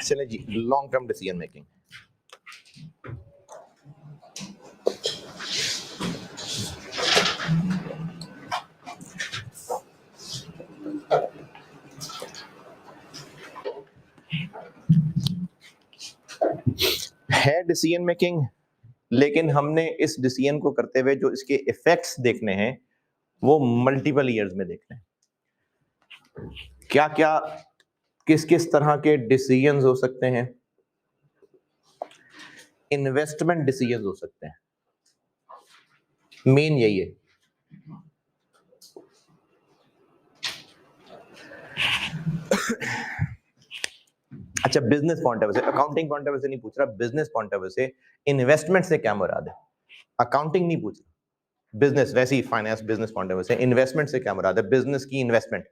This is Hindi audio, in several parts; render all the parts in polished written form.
चले जी, लॉन्ग टर्म डिसीजन मेकिंग। है डिसीजन मेकिंग, लेकिन हमने इस डिसीजन को करते हुए जो इसके इफेक्ट्स देखने हैं वो मल्टीपल ईयर्स में देखने हैं। क्या क्या किस किस तरह के डिसीजंस हो सकते हैं? इन्वेस्टमेंट डिसीजंस हो सकते हैं, मेन यही है। अच्छा, बिजनेस पॉइंट ऑफ व्यू से, अकाउंटिंग पॉइंट ऑफ व्यू से नहीं पूछ रहा, बिजनेस पॉइंट ऑफ व्यू से इन्वेस्टमेंट से क्या मुराद है? अकाउंटिंग नहीं पूछ रहा, बिजनेस, वैसे ही finance business point of view से इन्वेस्टमेंट से क्या मुराद है? बिजनेस की इन्वेस्टमेंट,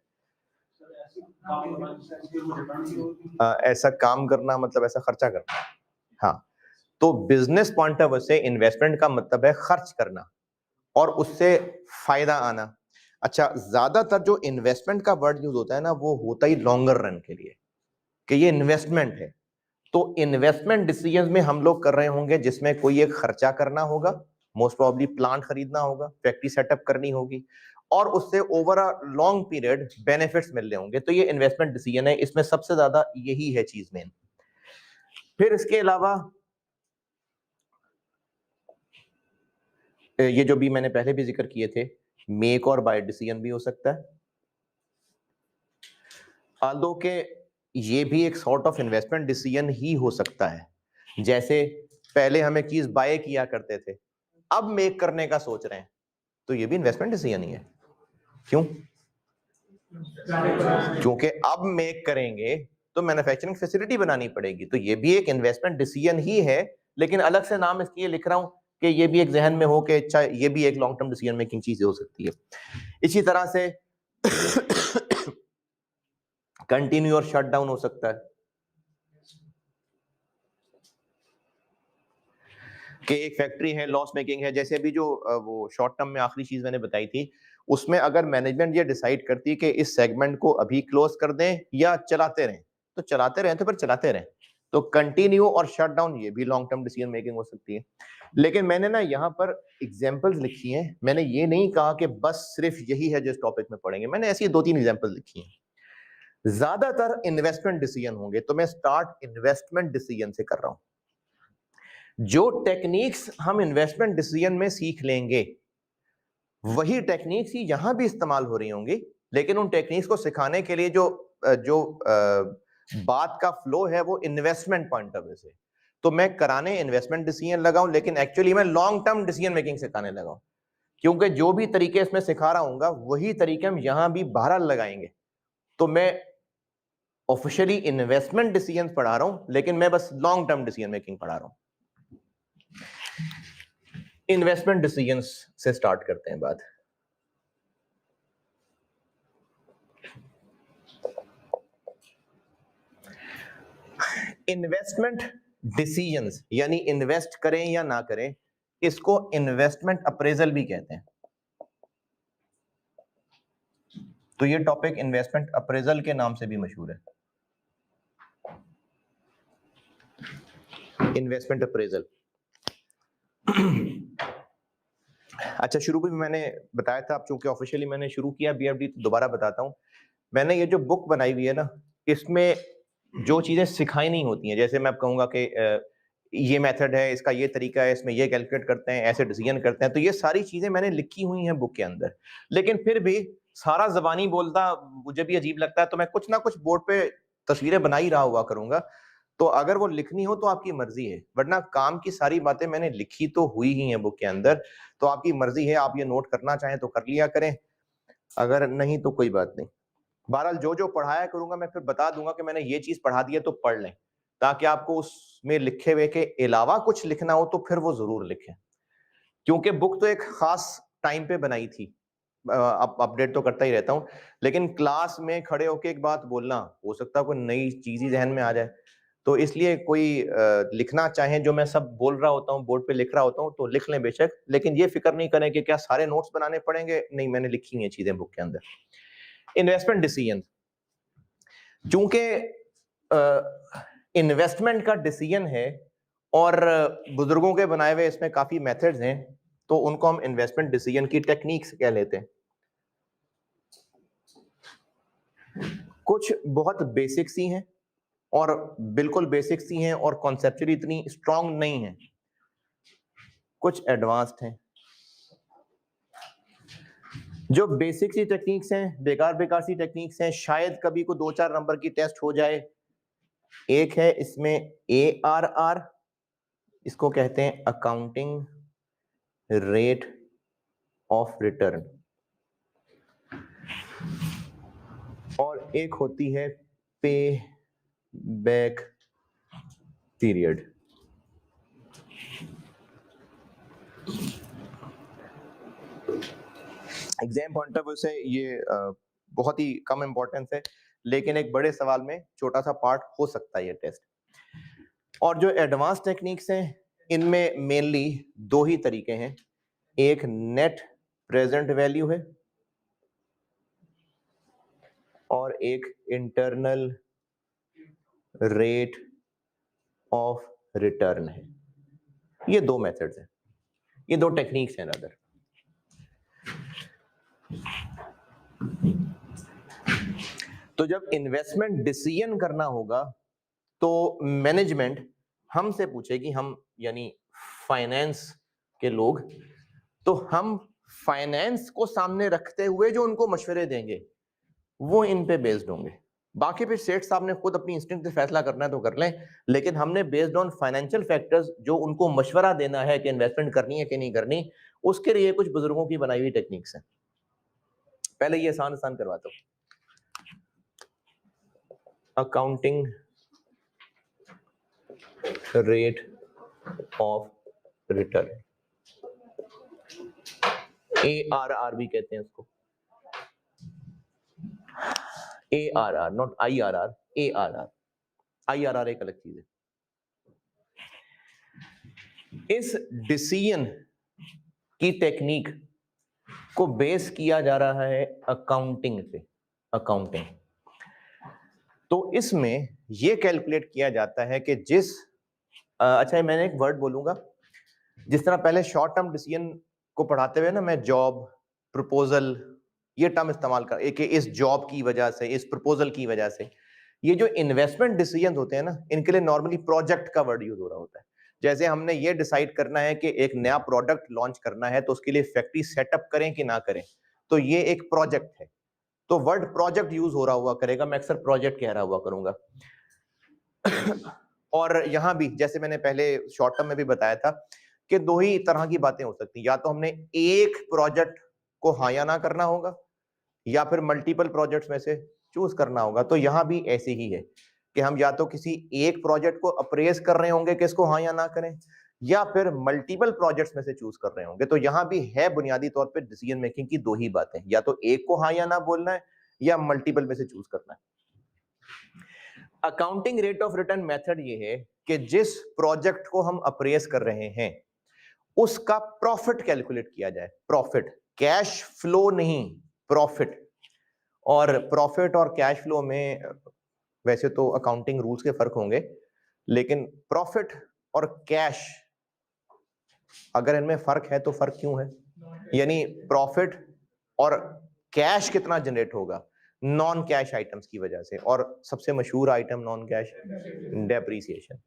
ऐसा काम करना मतलब ऐसा खर्चा करना। हाँ, तो बिजनेस पॉइंट ऑफ व्यू से इन्वेस्टमेंट का मतलब है खर्च करना और उससे फायदा आना। अच्छा, ज्यादातर जो इन्वेस्टमेंट का वर्ड यूज होता है ना, वो होता ही लॉन्गर रन के लिए कि ये इन्वेस्टमेंट है। तो इन्वेस्टमेंट डिसीजंस में हम लोग कर रहे होंगे जिसमें कोई एक खर्चा करना होगा, मोस्ट प्रोबेबली प्लांट खरीदना होगा, फैक्ट्री सेटअप करनी होगी और उससे over a long period benefits मिल रहे होंगे। तो ये इन्वेस्टमेंट डिसीजन है, इसमें सबसे ज्यादा यही है चीज मेन। फिर इसके अलावा ये जो भी मैंने पहले भी जिक्र किए थे, मेक और बाय डिसीजन भी हो सकता है। आल्दो के ये भी एक सॉर्ट ऑफ इन्वेस्टमेंट डिसीजन ही हो सकता है। जैसे पहले हमें चीज बाय किया करते थे, अब मेक करने का सोच रहे हैं, तो ये भी इन्वेस्टमेंट डिसीजन ही है। क्यों? क्योंकि अब मेक करेंगे तो मैन्युफैक्चरिंग फैसिलिटी बनानी पड़ेगी, तो ये भी एक इन्वेस्टमेंट डिसीजन ही है, लेकिन अलग से नाम इसलिए लिख रहा हूं कि ये भी एक जहन में हो कि अच्छा ये भी एक लॉन्ग टर्म डिसीजन मेकिंग चीज हो सकती है। इसी तरह से कंटिन्यू और शट डाउन हो सकता है कि एक फैक्ट्री है लॉस मेकिंग है। जैसे अभी जो वो शॉर्ट टर्म में आखिरी चीज मैंने बताई थी, उसमें अगर मैनेजमेंट ये डिसाइड करती कि इस सेगमेंट को अभी क्लोज कर दें या चलाते रहें, तो चलाते रहें, तो फिर चलाते रहें। तो कंटिन्यू और शट डाउन ये भी लॉन्ग टर्म डिसीजन मेकिंग हो सकती है। लेकिन मैंने ना यहाँ पर एग्जांपल्स लिखी हैं, मैंने ये नहीं कहा कि बस सिर्फ यही है जिस टॉपिक में पढ़ेंगे, मैंने ऐसी 2-3 एग्जांपल्स लिखी हैं। ज्यादातर इन्वेस्टमेंट डिसीजन होंगे, तो मैं स्टार्ट इन्वेस्टमेंट डिसीजन से कर रहा हूं। जो टेक्निक्स हम इन्वेस्टमेंट डिसीजन में सीख लेंगे वही टेक्निक्स ही यहां भी इस्तेमाल हो रही होंगी, लेकिन उन टेक्निक्स को सिखाने के लिए जो जो बात का फ्लो है वो इन्वेस्टमेंट पॉइंट ऑफ व्यू से, तो मैं कराने इन्वेस्टमेंट डिसीजन लगाऊं, लेकिन एक्चुअली मैं लॉन्ग टर्म डिसीजन मेकिंग सिखाने लगाऊं, क्योंकि जो भी तरीके इसमें सिखा रहा हूं वही तरीके हम यहां भी बहरहाल लगाएंगे। तो मैं ऑफिशियली इन्वेस्टमेंट डिसीजन पढ़ा रहा हूं, लेकिन मैं बस लॉन्ग टर्म डिसीजन मेकिंग पढ़ा रहा हूं। इन्वेस्टमेंट डिसीजंस से स्टार्ट करते हैं बात। इन्वेस्टमेंट डिसीजंस यानी इन्वेस्ट करें या ना करें, इसको इन्वेस्टमेंट अप्रेजल भी कहते हैं। तो ये टॉपिक इन्वेस्टमेंट अप्रेजल के नाम से भी मशहूर है, इन्वेस्टमेंट अप्रेजल। अच्छा, शुरू में मैंने बताया था, अब चूंकि ऑफिशियली मैंने शुरू किया बीएफडी, तो दोबारा बताता हूं। मैंने ये जो बुक बनाई हुई है ना, इसमें जो चीजें सिखाई नहीं होती हैं, जैसे मैं कहूंगा कि ये मेथड है, इसका ये तरीका है, इसमें ये कैलकुलेट करते हैं, ऐसे डिसीजन करते हैं, तो ये सारी चीजें मैंने लिखी हुई हैं बुक के अंदर। लेकिन फिर भी सारा जबानी बोलता मुझे भी अजीब लगता है, तो मैं कुछ ना कुछ बोर्ड पे तस्वीरें बना ही रहा हुआ करूंगा। तो अगर वो लिखनी हो तो आपकी मर्जी है, वरना काम की सारी बातें मैंने लिखी तो हुई ही हैं बुक के अंदर। तो आपकी मर्जी है, आप ये नोट करना चाहें तो कर लिया करें, अगर नहीं तो कोई बात नहीं। बहरहाल जो जो पढ़ाया करूंगा मैं फिर बता दूंगा कि मैंने ये चीज पढ़ा दी है, तो पढ़ लें, ताकि आपको उसमें लिखे हुए के अलावा कुछ लिखना हो तो फिर वो जरूर लिखें, क्योंकि बुक तो एक खास टाइम पे बनाई थी। अपडेट तो करता ही रहता हूँ, लेकिन क्लास में खड़े होके एक बात बोलना, हो सकता है कोई नई चीज ही जहन में आ जाए, तो इसलिए कोई लिखना चाहे, जो मैं सब बोल रहा होता हूँ बोर्ड पे लिख रहा होता हूँ, तो लिख लें बेशक, लेकिन ये फिक्र नहीं करें कि क्या सारे नोट्स बनाने पड़ेंगे, नहीं, मैंने लिखी हुई चीजें बुक के अंदर। इन्वेस्टमेंट डिसीजन, चूंकि इन्वेस्टमेंट का डिसीजन है और बुजुर्गों के बनाए हुए इसमें काफी मेथड्स हैं, तो उनको हम इन्वेस्टमेंट डिसीजन की टेक्निक्स कह लेते हैं। कुछ बहुत बेसिक्स ही हैं और बिल्कुल बेसिक्स ही हैं और कॉन्सेप्चुअली इतनी स्ट्रांग नहीं है। कुछ एडवांस्ड हैं। जो बेसिक सी टेक्निक्स हैं, बेकार सी टेक्निक्स हैं, शायद कभी को 2-4 नंबर की टेस्ट हो जाए। एक है इसमें ARR, इसको कहते हैं अकाउंटिंग रेट ऑफ रिटर्न, और एक होती है पे back period. Exam point of view से ये बहुत ही कम इंपॉर्टेंस है, लेकिन एक बड़े सवाल में छोटा सा पार्ट हो सकता है ये टेस्ट। और जो एडवांस टेक्निक्स हैं, इनमें मेनली 2 ही तरीके हैं। एक नेट प्रेजेंट वैल्यू है और एक इंटरनल रेट ऑफ रिटर्न है। ये 2 मेथड्स हैं, ये 2 टेक्निक्स हैं रादर। तो जब इन्वेस्टमेंट डिसीजन करना होगा तो मैनेजमेंट हमसे पूछेगी, हम यानी फाइनेंस के लोग, तो हम फाइनेंस को सामने रखते हुए जो उनको मशवरे देंगे वो इन पे बेस्ड होंगे। बाकी फिर सेठ साहब ने खुद अपनी इंस्टिंक्ट से फैसला करना है तो कर लें, लेकिन हमने बेस्ड ऑन फाइनेंशियल फैक्टर्स जो उनको मशवरा देना है कि इन्वेस्टमेंट करनी है कि नहीं करनी, उसके लिए कुछ बुजुर्गों की बनाई हुई टेक्निक्स हैं। पहले ये आसान आसान करवाता हूं। Accounting rate of return, ARR भी कहते हैं इसको। ARR, not IRR, ARR। IRR एक अलग चीज है। इस डिसीजन की टेक्निक को बेस किया जा रहा है अकाउंटिंग पे। अकाउंटिंग तो इसमें यह कैलकुलेट किया जाता है कि जिस अच्छा मैंने एक वर्ड बोलूंगा, जिस तरह पहले शॉर्ट टर्म डिसीजन को पढ़ाते हुए ना मैं जॉब, प्रपोजल, ये टर्म इस्तेमाल कर कि इस जॉब की वजह से, इस प्रपोजल की वजह से। ये जो इन्वेस्टमेंट डिसीजन होते हैं ना, इनके लिए नॉर्मली प्रोजेक्ट का वर्ड यूज हो रहा होता है। जैसे हमने ये डिसाइड करना है कि एक नया प्रोडक्ट लॉन्च करना है तो उसके लिए फैक्ट्री सेटअप करें कि ना करें, तो ये एक प्रोजेक्ट है, तो वर्ड प्रोजेक्ट यूज हो रहा हुआ करेगा, मैं अक्सर प्रोजेक्ट कह रहा हुआ करूंगा। और यहां भी जैसे मैंने पहले शॉर्ट टर्म में भी बताया था कि 2 ही तरह की बातें हो सकती हैं, या तो हमने एक प्रोजेक्ट को हाँ या ना करना होगा, या फिर मल्टीपल प्रोजेक्ट्स में से चूज करना होगा। तो यहां भी ऐसे ही है कि हम या तो किसी एक प्रोजेक्ट को अप्रेज कर रहे होंगे कि इसको हाँ या ना करें, या फिर मल्टीपल प्रोजेक्ट्स में से चूज कर रहे होंगे। तो यहां भी है बुनियादी तौर पे डिसीजन मेकिंग की 2 ही बातें, या तो एक को हाँ या ना बोलना है या मल्टीपल में से चूज करना है। Accounting rate of return method ये है कि जिस प्रोजेक्ट को हम अप्रेज कर रहे हैं उसका प्रॉफिट कैलकुलेट किया जाए। प्रॉफिट, कैश फ्लो नहीं, प्रॉफिट। और प्रॉफिट और कैश फ्लो में वैसे तो अकाउंटिंग रूल्स के फर्क होंगे, लेकिन प्रॉफिट और कैश अगर इनमें फर्क है तो फर्क क्यों है? यानी प्रॉफिट और कैश कितना जनरेट होगा नॉन कैश आइटम्स की वजह से, और सबसे मशहूर आइटम नॉन कैश डेप्रिसिएशन।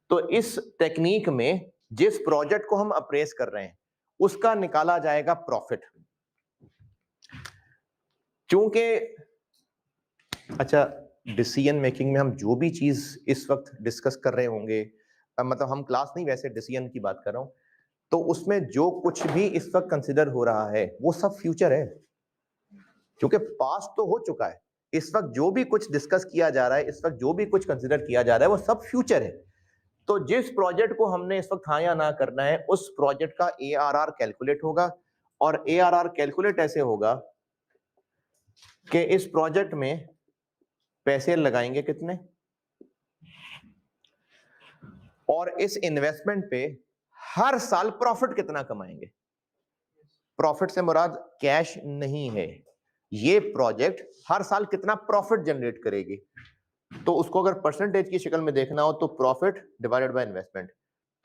तो इस टेक्निक में जिस प्रोजेक्ट को हम अप्रेस कर रहे हैं उसका निकाला जाएगा प्रॉफिट। क्योंकि अच्छा, डिसीजन मेकिंग में हम जो भी चीज इस वक्त डिस्कस कर रहे होंगे, मतलब हम क्लास नहीं, वैसे डिसीजन की बात कर रहा हूं, तो उसमें जो कुछ भी इस वक्त कंसिडर हो रहा है वो सब फ्यूचर है, क्योंकि पास्ट तो हो चुका है। इस वक्त जो भी कुछ डिस्कस किया जा रहा है, इस वक्त जो भी कुछ कंसिडर किया जा रहा है, वो सब फ्यूचर है। तो जिस प्रोजेक्ट को हमने इस वक्त हाँ या ना करना है, उस प्रोजेक्ट का ARR कैलकुलेट होगा, और ARR कैलकुलेट ऐसे होगा कि इस प्रोजेक्ट में पैसे लगाएंगे कितने, और इस इन्वेस्टमेंट पे हर साल प्रॉफिट कितना कमाएंगे। प्रॉफिट से मुराद कैश नहीं है, ये प्रोजेक्ट हर साल कितना प्रॉफिट जनरेट करेगी। तो उसको अगर परसेंटेज की शक्ल में देखना हो तो प्रॉफिट डिवाइडेड बाय इन्वेस्टमेंट।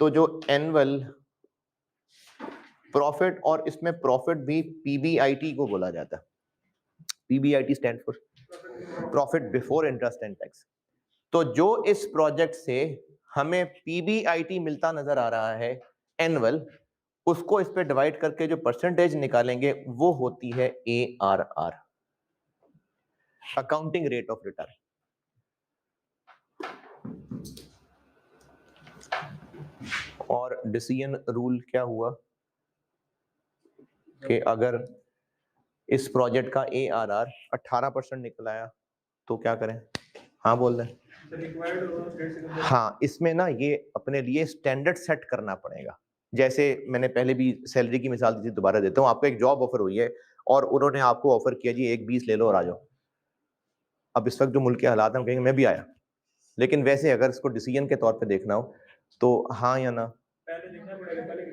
तो जो एनुअल प्रॉफिट, और इसमें प्रॉफिट भी पीबीआईटी को बोला जाता है। PBIT stand for profit before interest and tax. तो जो इस प्रोजेक्ट से हमें पीबीआईटी मिलता नजर आ रहा है एनुअल, उसको इस पे डिवाइड करके जो परसेंटेज निकालेंगे वो होती है ARR, accounting rate of return. और डिसीजन रूल क्या हुआ कि अगर इस प्रोजेक्ट का ARR 18% निकल आया तो क्या करें? हाँ बोल रहे हैं। हाँ, इसमें ना ये अपने लिए स्टैंडर्ड सेट करना पड़ेगा। जैसे मैंने पहले भी सैलरी की मिसाल दी थी, दोबारा देता हूँ। आपको एक जॉब ऑफर हुई है और उन्होंने आपको ऑफर किया जी 1-20 ले लो और आ जाओ। अब इस वक्त जो मुल्क के हालात हैं, कहेंगे मैं भी आया। लेकिन वैसे अगर इसको डिसीजन के तौर पे देखना हो तो हाँ या ना,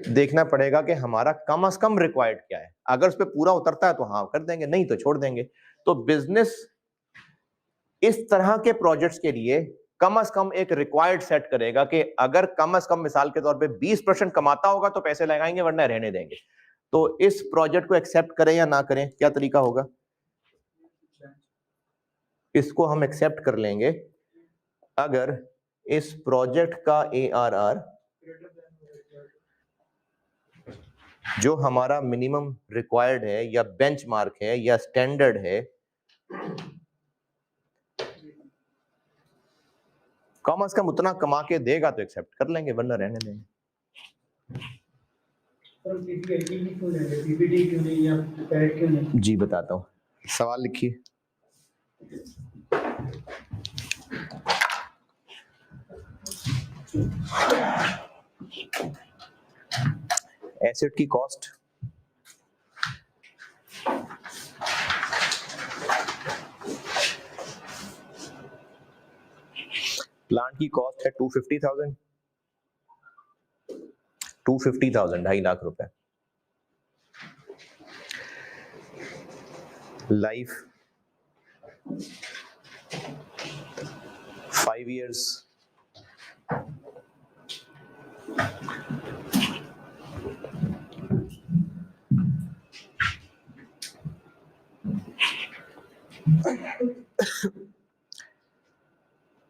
देखना पड़ेगा कि हमारा कम से कम रिक्वायर्ड क्या है। अगर उस पर पूरा उतरता है तो हाँ कर देंगे, नहीं तो छोड़ देंगे। तो बिजनेस इस तरह के प्रोजेक्ट्स के लिए कम से कम एक रिक्वायर्ड सेट करेगा कि अगर कम से कम मिसाल के तौर पे 20% कमाता होगा तो पैसे लगाएंगे, वरना रहने देंगे। तो इस प्रोजेक्ट को एक्सेप्ट करें या ना करें, क्या तरीका होगा? इसको हम एक्सेप्ट कर लेंगे अगर इस प्रोजेक्ट का ARR जो हमारा मिनिमम रिक्वायर्ड है या बेंचमार्क है या स्टैंडर्ड है, कम से कम उतना कमा के देगा तो एक्सेप्ट कर लेंगे, वरना रहने देंगे। जी बताता हूँ, सवाल लिखिए। एसेट की कॉस्ट प्लांट की कॉस्ट है 250,000, 250,000 2.5 लाख रुपए। Life 5 years,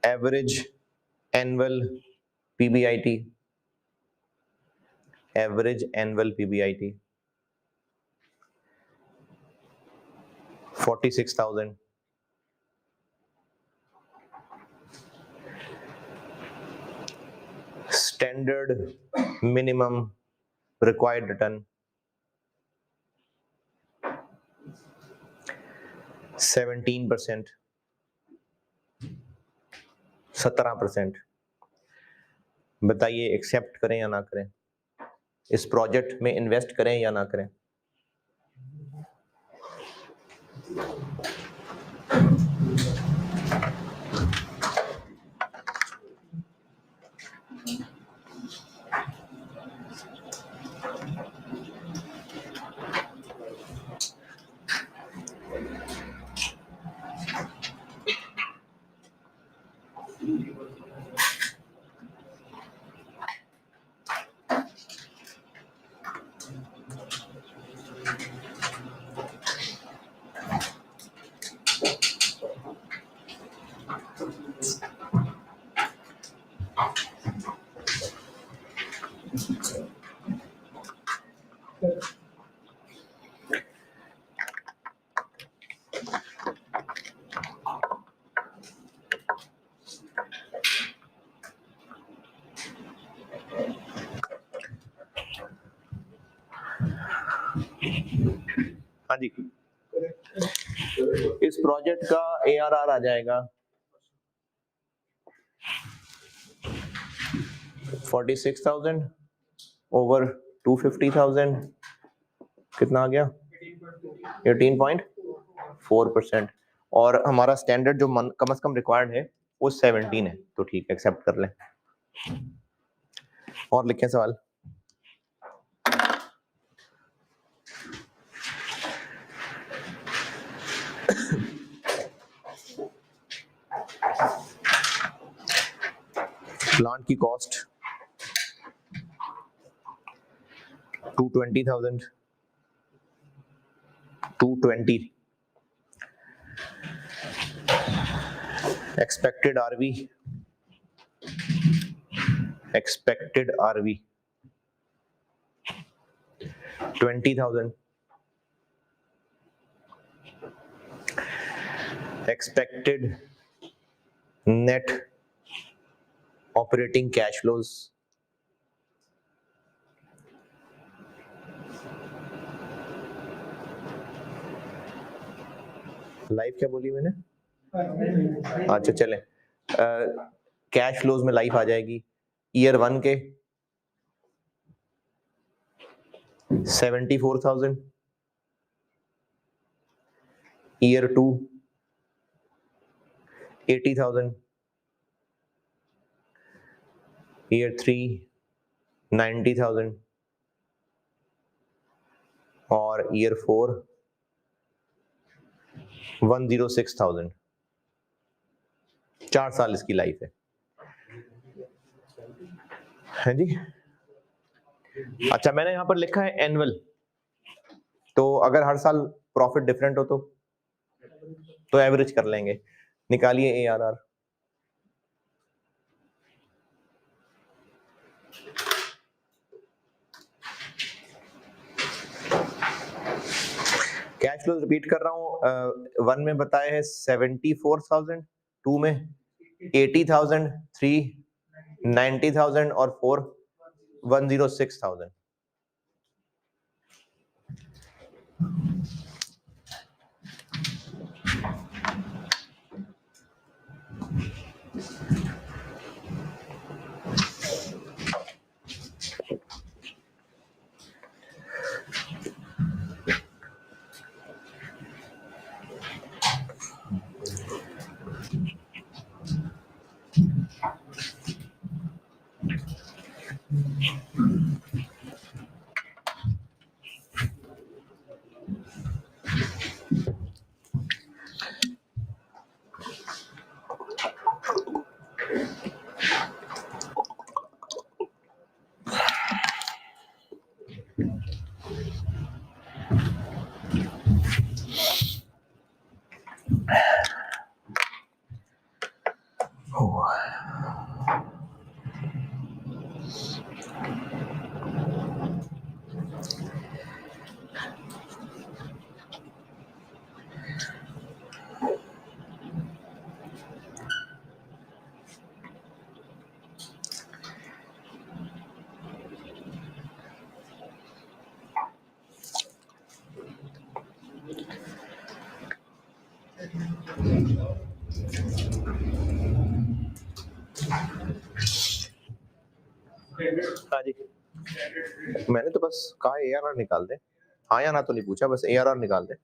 average annual PBIT, average annual PBIT 46,000। Standard minimum required return 17%, 17%। बताइए एक्सेप्ट करें या ना करें, इस प्रोजेक्ट में इन्वेस्ट करें या ना करें? हाँ जी, इस प्रोजेक्ट का ARR आ जाएगा 46,000 ओवर 250,000, कितना आ गया? 18.4%। और हमारा स्टैंडर्ड जो कम से कम रिक्वायर्ड है वो 17 है, तो ठीक है एक्सेप्ट कर लें। और लिखें सवाल। प्लांट की cost 220,000, 220. Expected RV 20,000. Expected net operating cash flows life क्या बोली मैंने? अच्छा चले, कैश फ्लोज में लाइफ आ जाएगी ईयर 1 के 74,000, ईयर 2 80,000, ईयर 3 90,000 और ईयर 4 106,000. 4 साल इसकी लाइफ है जी. अच्छा मैंने यहां पर लिखा है एनुअल, तो अगर हर साल प्रॉफिट डिफरेंट हो तो एवरेज कर लेंगे. निकालिए ARR. कैश फ्लो रिपीट कर रहा हूं, 1 में बताया है 74,000, 2 में 80,000, 3 90,000 और 4 106,000. हाँ जी, मैंने तो बस कहा ARR निकाल दे. हाँ या ना तो नहीं पूछा, बस ARR निकाल दे.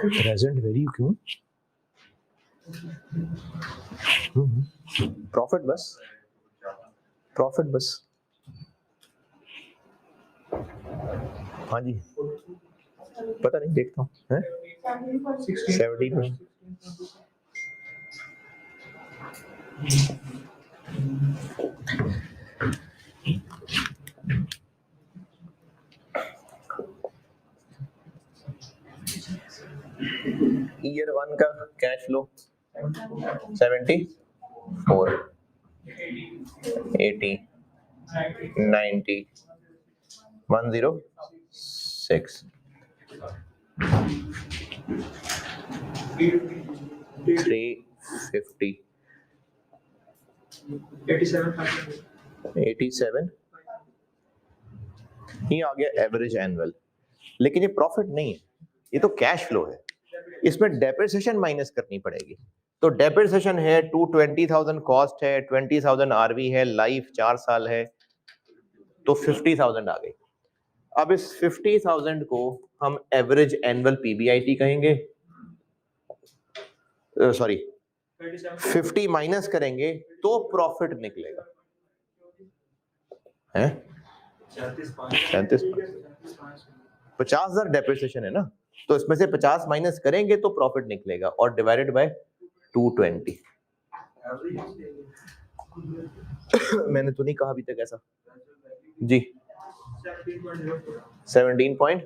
प्रेजेंट वैल्यू क्यों? प्रॉफिट बस, प्रॉफिट बस. हाँ जी, पता नहीं, देखता हूँ. 70. ईयर 1 का कैश फ्लो 74, 80, 90, 106, 350, 87. ये आ गया एवरेज एनुअल. लेकिन ये प्रॉफिट नहीं है, ये तो कैश फ्लो है. इसमें डेप्रिसिएशन माइनस करनी पड़ेगी. तो डेप्रिसिएशन है 220,000, कॉस्ट है 20,000, आरवी है, लाइफ 4 साल है, तो 50,000 आ गई। अब इस 50,000 को हम एवरेज एनुअल पीबीआईटी कहेंगे, सॉरी 50 माइनस करेंगे तो प्रॉफिट निकलेगा, है 50,000 डेप्रिसिएशन है ना, तो इसमें से 50 माइनस करेंगे तो प्रॉफिट निकलेगा और डिवाइडेड बाय 220। मैंने तो नहीं कहा अभी तक ऐसा जी। 17.04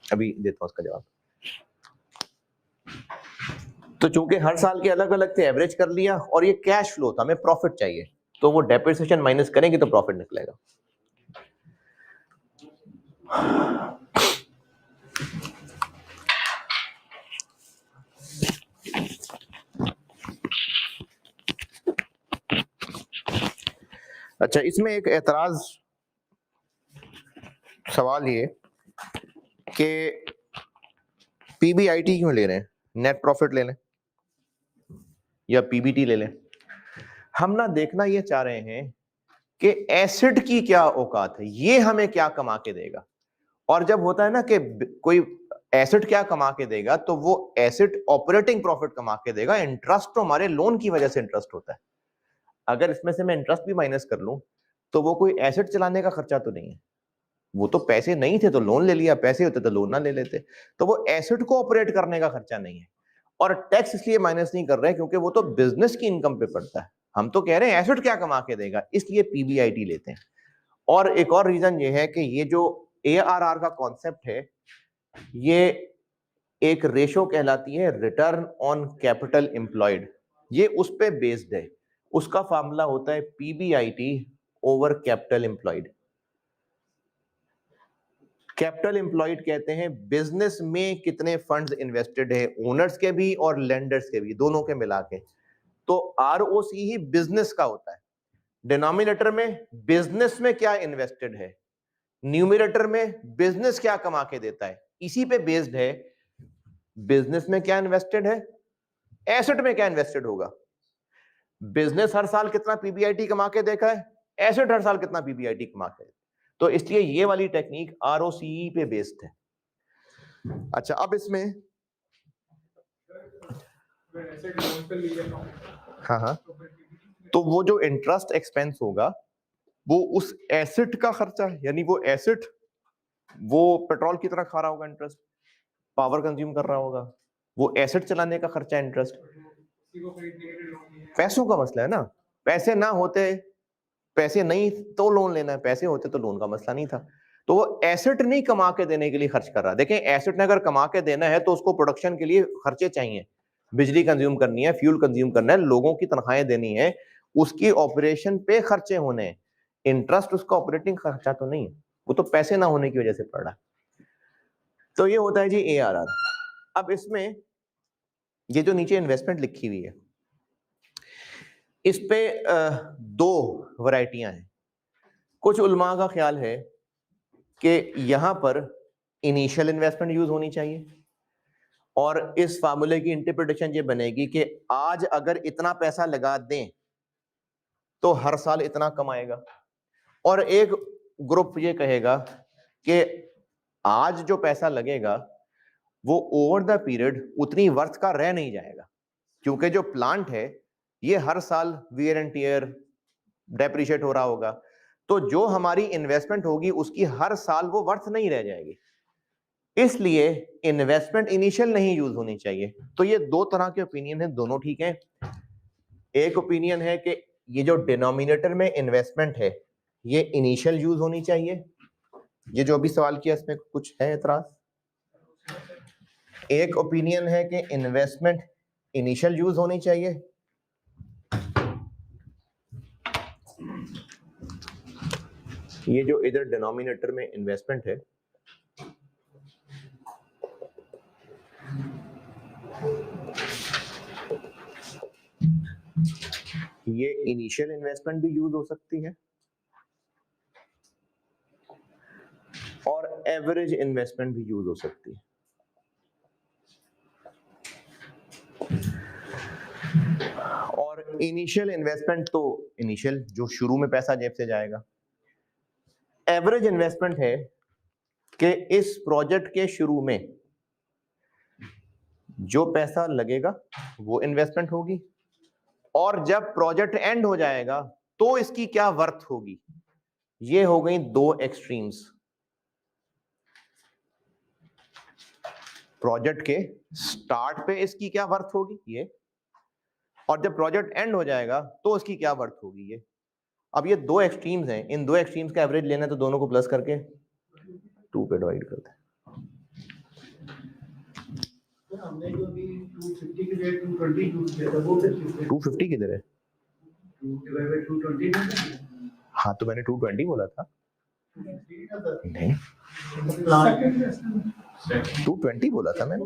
अभी देता हूं उसका जवाब। तो चूंकि हर साल के अलग अलग थे, एवरेज कर लिया, और ये कैश फ्लो था, हमें प्रॉफिट चाहिए, तो वो डेप्रिसिएशन माइनस करेंगे तो प्रॉफिट निकलेगा। अच्छा, इसमें एक एतराज सवाल ये कि पीबीआईटी क्यों ले रहे हैं, नेट प्रॉफिट ले लें या पीबीटी ले लें। हम ना देखना ये चाह रहे हैं कि एसेट की क्या औकात है, ये हमें क्या कमा के देगा। और जब होता है ना कि कोई एसेट क्या कमा के देगा, तो वो एसेट ऑपरेटिंग प्रॉफिट कमा के देगा। इंटरेस्ट तो हमारे लोन की वजह से इंटरेस्ट होता है। अगर इसमें से मैं इंटरेस्ट भी माइनस कर लूं तो वो कोई एसेट चलाने का खर्चा तो नहीं है, वो तो पैसे नहीं थे तो लोन ले लिया, पैसे होते तो लोन ना ले लेते, तो वो एसेट को ऑपरेट करने का खर्चा नहीं है। और टैक्स इसलिए माइनस नहीं कर रहे क्योंकि वो तो बिजनेस की इनकम पे पड़ता है। हम तो कह रहे हैं एसेट क्या कमा के देगा, इसलिए पीबीआईटी लेते हैं। और एक और रीजन ये है कि ये जो एआरआर का कॉन्सेप्ट है, ये एक रेशो कहलाती है, रिटर्न ऑन कैपिटल एम्प्लॉयड, ये उस पे बेस्ड है। उसका फार्मूला होता है PBIT over capital employed. Capital employed कहते हैं बिजनेस में कितने फंड्स इन्वेस्टेड है, ओनर्स के भी और लेंडर्स के भी, दोनों के मिला के। तो आरओसी ही बिजनेस का होता है। डिनोमिनेटर में बिजनेस में क्या इन्वेस्टेड है, न्यूमरेटर में बिजनेस क्या कमा के देता है, इसी पे बेस्ड है। बिजनेस में क्या इन्वेस्टेड है, एसेट में क्या इन्वेस्टेड होगा। बिजनेस हर साल कितना पीबीआईटी कमा के देखा है, एसेट हर साल कितना पीबीआईटी कमा के, तो इसलिए ये वाली टेक्निक आरओसीई पे बेस्ड है। अच्छा, अब इसमें हाँ, तो वो जो इंटरेस्ट एक्सपेंस होगा वो उस एसेट का खर्चा है, यानी वो एसेट वो पेट्रोल की तरह खा रहा होगा, इंटरेस्ट पावर कंज्यूम कर रहा होगा, वो एसेट चलाने का खर्चा है इंटरेस्ट। पैसों का मसला है ना, पैसे ना होते, पैसे नहीं तो लोन लेना है, पैसे होते तो लोन का मसला नहीं था। तो वो एसेट नहीं कमा के देने के लिए खर्च कर रहा है। देखें, एसेट ने अगर कमा के देना है तो उसको प्रोडक्शन के लिए खर्चे चाहिए, बिजली कंज्यूम करनी है, फ्यूल कंज्यूम करना है, लोगों की तनख्वाहें देनी है, उसकी ऑपरेशन पे खर्चे होने हैं। इंटरेस्ट उसका ऑपरेटिंग खर्चा तो नहीं है, वो तो पैसे ना होने की वजह से पड़ रहा है। तो ये होता है जी एआरआर। अब इसमें ये जो नीचे इन्वेस्टमेंट लिखी हुई है, इस पे दो वैरायटियां हैं। कुछ उलमा का ख्याल है कि यहां पर इनिशियल इन्वेस्टमेंट यूज होनी चाहिए, और इस फार्मूले की इंटरप्रिटेशन ये बनेगी कि आज अगर इतना पैसा लगा दें तो हर साल इतना कमाएगा। और एक ग्रुप ये कहेगा कि आज जो पैसा लगेगा वो ओवर द पीरियड उतनी वर्थ का रह नहीं जाएगा, क्योंकि जो प्लांट है ये हर साल वियर एंड टियर डेप्रिशिएट हो रहा होगा, तो जो हमारी इन्वेस्टमेंट होगी उसकी हर साल वो वर्थ नहीं रह जाएगी। इसलिए इन्वेस्टमेंट इनिशियल नहीं यूज होनी चाहिए। तो ये दो तरह के ओपिनियन है, दोनों ठीक है। एक ओपिनियन है कि ये जो डिनोमिनेटर में इन्वेस्टमेंट है ये इनिशियल यूज होनी चाहिए। ये जो अभी सवाल किया इसमें कुछ है एतराज? एक ओपिनियन है कि इन्वेस्टमेंट इनिशियल यूज होनी चाहिए। ये जो इधर डिनोमिनेटर में इन्वेस्टमेंट है ये इनिशियल इन्वेस्टमेंट भी यूज हो सकती है और एवरेज इन्वेस्टमेंट भी यूज हो सकती है। और इनिशियल इन्वेस्टमेंट तो इनिशियल जो शुरू में पैसा जेब से जाएगा। एवरेज इन्वेस्टमेंट है कि इस प्रोजेक्ट के शुरू में जो पैसा लगेगा वो इन्वेस्टमेंट होगी, और जब प्रोजेक्ट एंड हो जाएगा तो इसकी क्या वर्थ होगी। ये हो गई दो एक्सट्रीम्स। प्रोजेक्ट के स्टार्ट पे इसकी क्या वर्थ होगी ये, और जब प्रोजेक्ट एंड हो जाएगा तो इसकी क्या वर्थ होगी ये। अब ये दो एक्सट्रीम्स हैं, इन दो एक्सट्रीम्स का एवरेज लेना है तो दोनों को प्लस करके 2 पे डिवाइड करते हैं। हमने जो अभी 250 के लिए 220 यूज किया था वो 250 किधर है? 2/220। हाँ तो मैंने 220 बोला था। नहीं 220 बोला था मैंने।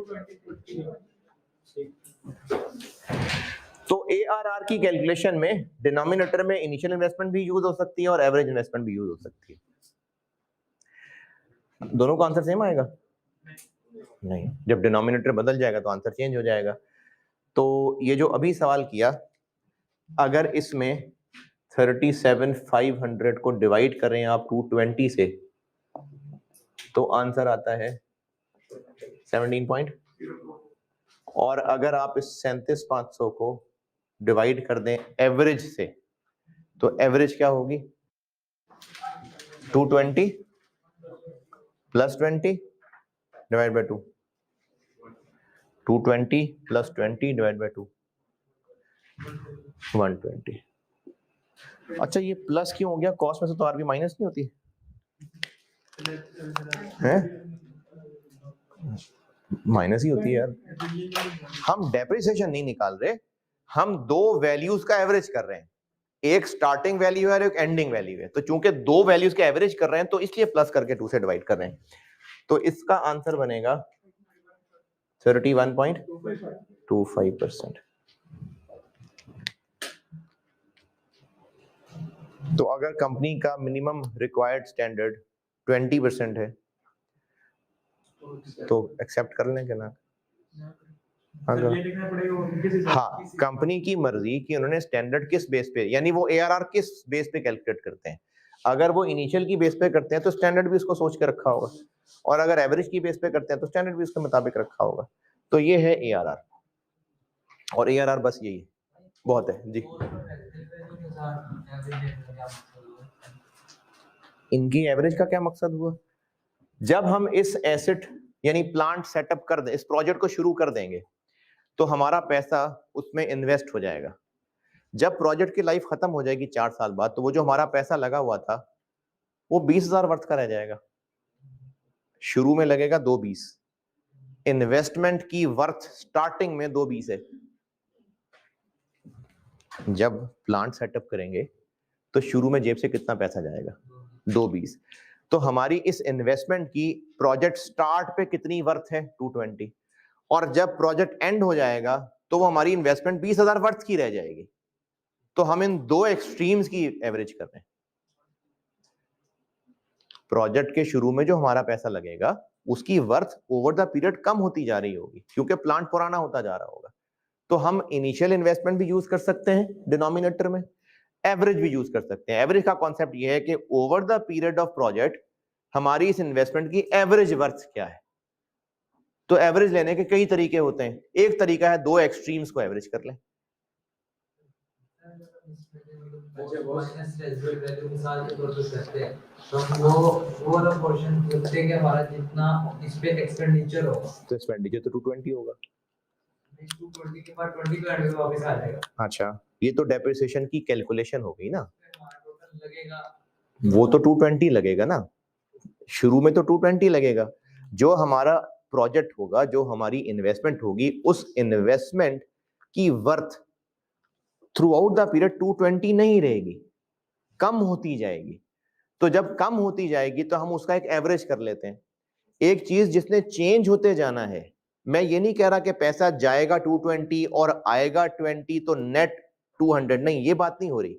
तो ARR की कैलकुलेशन में डिनोमिनेटर में इनिशियल इन्वेस्टमेंट भी यूज हो सकती है और एवरेज इन्वेस्टमेंट भी यूज हो सकती है। दोनों का आंसर सेम आएगा? नहीं, जब डिनोमिनेटर बदल जाएगा तो आंसर चेंज हो जाएगा। तो ये जो अभी सवाल किया, अगर इसमें 37,500 को डिवाइड करें आप 220 से तो आंसर आता है 17 पॉइंट। और अगर आप इस 37,500 को डिवाइड कर दें एवरेज से तो एवरेज क्या होगी? 220 plus 20 divide by 2, 220 plus 20 divide by 2, 120। अच्छा ये प्लस क्यों हो गया? कॉस्ट में से तो आरबी माइनस नहीं होती है? माइनस ही होती है यार। हम डेप्रिसिएशन नहीं निकाल रहे, हम दो वैल्यूज का एवरेज कर रहे हैं, एक स्टार्टिंग वैल्यू है और एक एंडिंग वैल्यू है। तो चूंकि दो वैल्यूज का एवरेज कर रहे हैं तो इसलिए प्लस करके 2 से डिवाइड कर रहे हैं। तो इसका आंसर बनेगा 31.25%। तो अगर कंपनी का मिनिमम रिक्वायर्ड स्टैंडर्ड 20% है तो एक्सेप्ट कर लें क्या ना? हाँ, कंपनी की मर्जी कि उन्होंने स्टैंडर्ड किस बेस पे, यानी वो ARR किस बेस पे कैलकुलेट करते हैं। अगर वो इनिशियल की बेस पे करते हैं तो स्टैंडर्ड भी उसको सोच के रखा होगा, और अगर एवरेज की बेस पे करते हैं तो स्टैंडर्ड भी उसके मुताबिक रखा होगा। तो ये है ARR, और ARR बस यही है, बहुत है जी। इनकी एवरेज का क्या मकसद हुआ? जब हम इस एसेट यानी प्लांट सेटअप कर दें, इस प्रोजेक्ट को शुरू कर देंगे तो हमारा पैसा उसमें इन्वेस्ट हो जाएगा। जब प्रोजेक्ट की लाइफ खत्म हो जाएगी 4 साल बाद, तो वो जो हमारा पैसा लगा हुआ था वो 20,000 वर्थ का रह जाएगा। शुरू में लगेगा 220, इन्वेस्टमेंट की वर्थ स्टार्टिंग में 220 है। जब प्लांट सेटअप करेंगे तो शुरू में जेब से कितना पैसा जाएगा? 220। तो हमारी इस इन्वेस्टमेंट की प्रोजेक्ट स्टार्ट पे कितनी वर्थ है? 220। और जब प्रोजेक्ट एंड हो जाएगा तो वो हमारी इन्वेस्टमेंट 20,000 वर्थ की रह जाएगी। तो हम इन दो एक्सट्रीम्स की एवरेज कर रहे हैं। प्रोजेक्ट के शुरू में जो हमारा पैसा लगेगा उसकी वर्थ ओवर द पीरियड कम होती जा रही होगी क्योंकि प्लांट पुराना होता जा रहा होगा। तो हम इनिशियल इन्वेस्टमेंट भी यूज कर सकते हैं डिनोमिनेटर में, एवरेज भी यूज कर सकते हैं। एवरेज का कॉन्सेप्ट ये है कि over the period of project हमारी इस इन्वेस्टमेंट की एवरेज वर्थ क्या है। तो एवरेज लेने के कई तरीके होते हैं। एक तरीका है दो एक्सट्रीम्स को एवरेज कर लें। अच्छा माइनस रेजिडुअल वैल्यू मिसाल के तौर पे करते हैं तो वो वाला पोर्शन करते हैं कि हमारा जितना इस पे एक्सपेंडिचर होगा तो एक्सपेंडिचर तो 220 होगा। 220 के बाद 20 का एंड वापस आ जाएगा। अच्छा ये तो डेप्रिसिएशन की कैलकुलेशन हो गई ना, टोटल लगेगा वो तो 220 लगेगा ना, शुरू में तो 220 लगेगा। जो हमारा प्रोजेक्ट होगा, जो हमारी इन्वेस्टमेंट होगी, उस इन्वेस्टमेंट की worth through out the period 220 नहीं रहेगी, कम होती जाएगी। तो जब कम होती जाएगी तो हम उसका एक एवरेज कर लेते हैं। एक चीज जिसने चेंज होते जाना है, मैं ये नहीं कह रहा कि पैसा जाएगा 220 और आएगा 20 तो नेट 200, नहीं, ये बात नहीं हो रही।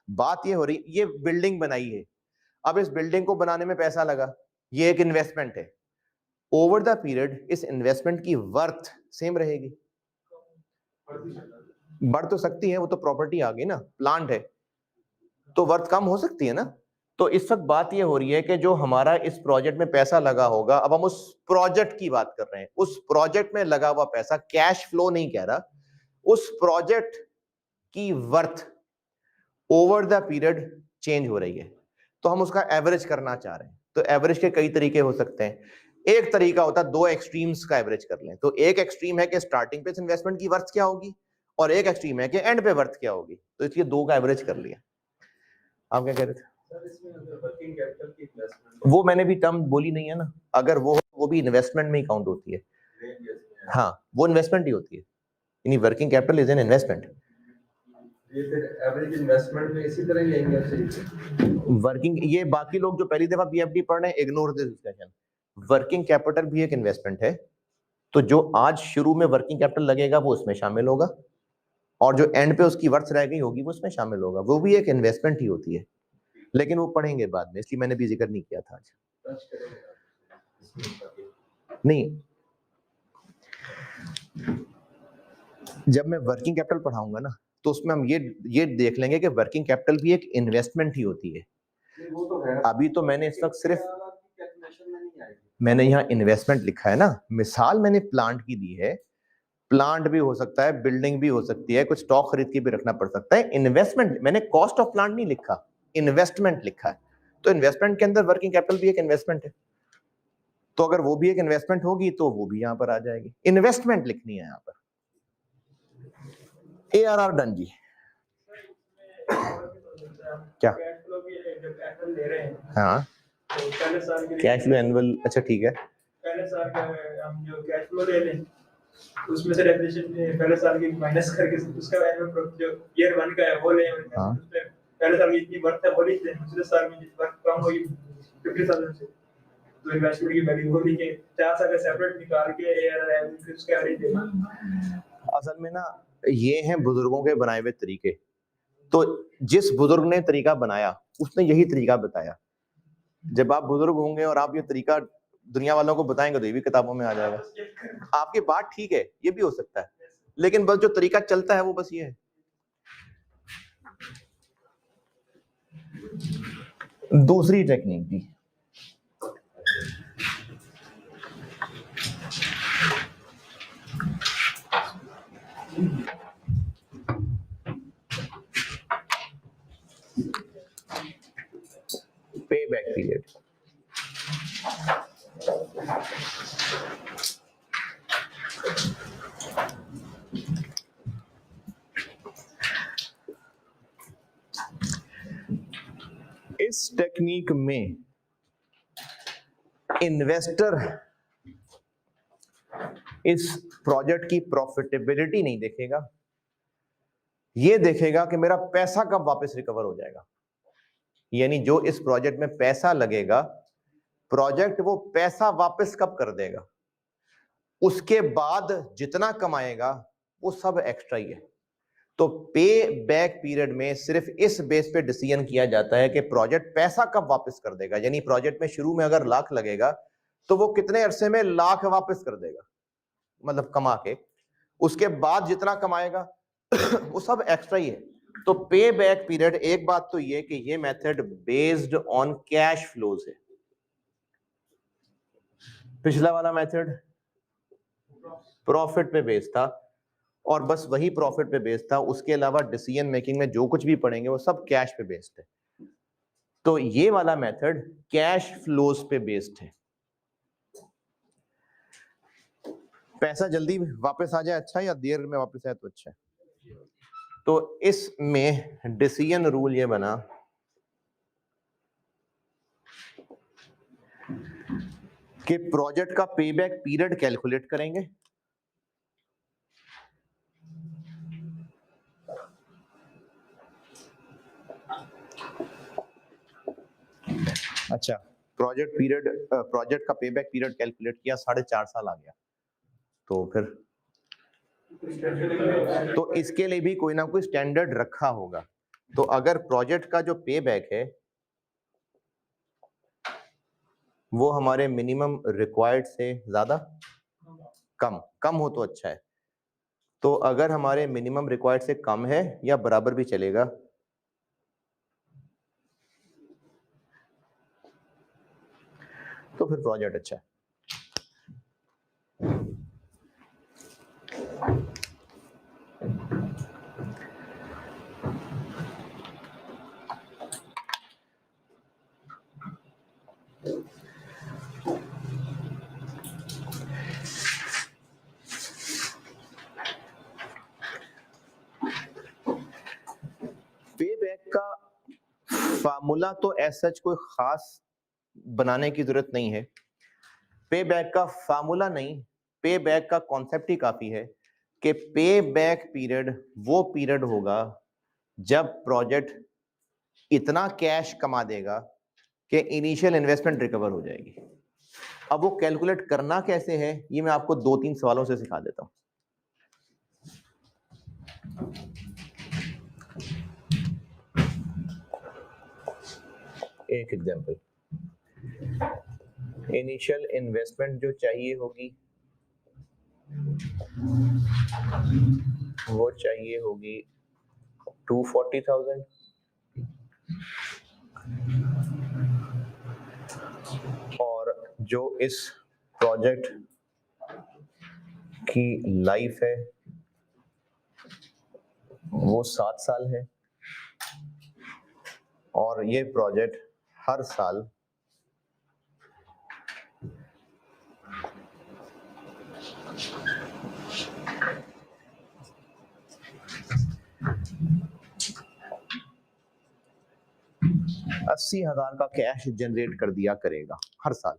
बात ये हो रही, ये बिल्डिंग बनाई है, अब इस बिल्डिंग को बनाने में पैसा लगा, ये एक इन्वेस्टमेंट है। ओवर द पीरियड इस इन्वेस्टमेंट की वर्थ सेम रहेगी। बढ़ तो सकती है, वो तो प्रॉपर्टी आ गई ना, प्लांट है तो वर्थ कम हो सकती है ना। तो इस वक्त बात ये हो रही है कि जो हमारा इस प्रोजेक्ट में पैसा लगा होगा, अब हम उस प्रोजेक्ट की बात कर रहे हैं, उस प्रोजेक्ट में लगा हुआ पैसा, कैश फ्लो नहीं कह रहा, उस प्रोजेक्ट की worth over the period change हो रही है, तो हम उसका एवरेज करना चाह रहे हैं। तो एवरेज के कई तरीके हो सकते हैं। एक तरीका होता है दो एक्सट्रीम्स का एवरेज कर लें। तो एक एक्सट्रीम है कि स्टार्टिंग पे इन्वेस्टमेंट की वर्थ क्या होगी, और एक एक्सट्रीम है कि एंड पे वर्थ क्या होगी। तो इसलिए दो का एवरेज कर लिया। आप क्या कह रहे थे? सर इसमें अगर वर्किंग कैपिटल की इन्वेस्टमेंट वो मैंने भी टर्म बोली नहीं है ना, अगर वो भी इन्वेस्टमेंट में ही काउंट होती है। हाँ, वो इन्वेस्टमेंट ही होती है, यानी working capital is an investment. ये फिर एवरेज इन्वेस्टमेंट में इसी तरह ही लेंगे आपसे। वर्किंग, ये बाकी लोग जो पहली दफा बीएफडी पढ़ रहे हैं, ignore this discussion. Working capital भी एक इन्वेस्टमेंट है, तो जो आज शुरू में वर्किंग कैपिटल लगेगा वो उसमें शामिल होगा, और जो एंड पे उसकी वर्थ रह गई होगी वो उसमें शामिल होगा। वो भी एक इन्वेस्टमेंट ही होती है, लेकिन वो पढ़ेंगे बाद में, इसलिए मैंने भी जिक्र नहीं किया था आज। नहीं, जब मैं वर्किंग कैपिटल पढ़ाऊंगा ना, तो उसमें हम ये देख लेंगे कि वर्किंग कैपिटल भी एक इन्वेस्टमेंट ही होती है। वो तो है। अभी तो मैंने इस वक्त सिर्फ मैंने यहाँ इन्वेस्टमेंट लिखा है ना, मिसाल मैंने प्लांट की दी है। प्लांट भी हो सकता है, बिल्डिंग भी हो सकती है, कुछ स्टॉक खरीद के भी रखना पड़ सकता है। इन्वेस्टमेंट मैंने कॉस्ट ऑफ प्लांट नहीं लिखा, इन्वेस्टमेंट लिखा है। तो इन्वेस्टमेंट के अंदर वर्किंग कैपिटल भी एक इन्वेस्टमेंट है, तो अगर वो भी एक इन्वेस्टमेंट होगी तो वो भी यहाँ पर आ जाएगी। इन्वेस्टमेंट लिखनी है यहाँ पर। ARR डन जी। क्या? कैश फ्लो की जो कैपिटल ले रहे हैं, हाँ, तो पहले साल के लिए कैश फ्लो एनुअल, अच्छा ठीक है। पहले साल का हम जो कैश फ्लो ले लें, उसमें से डेप्रिसिएशन पहले साल की माइनस करके उसका एनुअल जो ईयर 1 का है वो ले, हाँ। उसमें पहले साल की इतनी वर्थ है वो लिख दें, दूसरे साल में जितनी वर्थ कम होगी 50,000 से, तो इन्वेस्टमेंट की वैल्यू वो लिखे। 4 साल का सेपरेट निकाल के ARR एवरेज फिर उसका एवरेज देना। असल में ना ये हैं बुजुर्गों के बनाए हुए तरीके। तो जिस बुजुर्ग ने तरीका बनाया उसने यही तरीका बताया। जब आप बुजुर्ग होंगे और आप ये तरीका दुनिया वालों को बताएंगे तो ये भी किताबों में आ जाएगा। आपकी बात ठीक है, ये भी हो सकता है, लेकिन बस जो तरीका चलता है वो बस ये है। दूसरी टेक्निक भी पे बैक पीरियड। इस टेक्निक में इन्वेस्टर इस प्रोजेक्ट की प्रॉफिटेबिलिटी नहीं देखेगा, ये देखेगा कि मेरा पैसा कब वापस रिकवर हो जाएगा। यानी जो इस प्रोजेक्ट में पैसा लगेगा, प्रोजेक्ट वो पैसा वापस कब कर देगा, उसके बाद जितना कमाएगा वो सब एक्स्ट्रा ही है। तो पे बैक पीरियड में सिर्फ इस बेस पे डिसीजन किया जाता है कि प्रोजेक्ट पैसा कब वापस कर देगा। यानी प्रोजेक्ट में शुरू में अगर लाख लगेगा तो वो कितने अरसे में लाख वापस कर देगा, मतलब कमा के। उसके बाद जितना कमाएगा वो सब एक्स्ट्रा ही है। तो पे बैक पीरियड, एक बात तो ये कि ये method based on cash flows है। पिछला वाला मेथड प्रॉफिट पे बेस्ड था, और बस वही प्रॉफिट पे बेस्ड था, उसके अलावा डिसीजन मेकिंग में जो कुछ भी पढ़ेंगे वो सब कैश पे बेस्ड है। तो ये वाला मेथड कैश फ्लोज पे बेस्ड है। पैसा जल्दी वापस आ जाए अच्छा, या देर में वापस आए तो अच्छा है। तो इसमें डिसीजन रूल ये बना कि प्रोजेक्ट का पेबैक पीरियड कैलकुलेट करेंगे, अच्छा प्रोजेक्ट का पेबैक पीरियड कैलकुलेट किया, 4.5 साल आ गया, तो फिर तो इसके लिए भी कोई ना कोई स्टैंडर्ड रखा होगा। तो अगर प्रोजेक्ट का जो पेबैक है वो हमारे मिनिमम रिक्वायर्ड से ज्यादा कम हो तो अच्छा है, तो अगर हमारे मिनिमम रिक्वायर्ड से कम है या बराबर भी चलेगा, तो फिर प्रोजेक्ट अच्छा है। पे बैक का फार्मूला तो ऐसा सच कोई खास बनाने की जरूरत नहीं है। पे बैक का फार्मूला नहीं, पे बैक का कॉन्सेप्ट ही काफी है कि पे बैक पीरियड वो पीरियड होगा जब प्रोजेक्ट इतना कैश कमा देगा कि इनिशियल इन्वेस्टमेंट रिकवर हो जाएगी। अब वो कैलकुलेट करना कैसे है, ये मैं आपको 2-3 सवालों से सिखा देता हूं। एक एग्जांपल, इनिशियल इन्वेस्टमेंट जो चाहिए होगी वो चाहिए होगी 240,000 और जो इस प्रोजेक्ट की लाइफ है वो 7 साल है और ये प्रोजेक्ट हर साल $80,000 का कैश जनरेट कर दिया करेगा हर साल।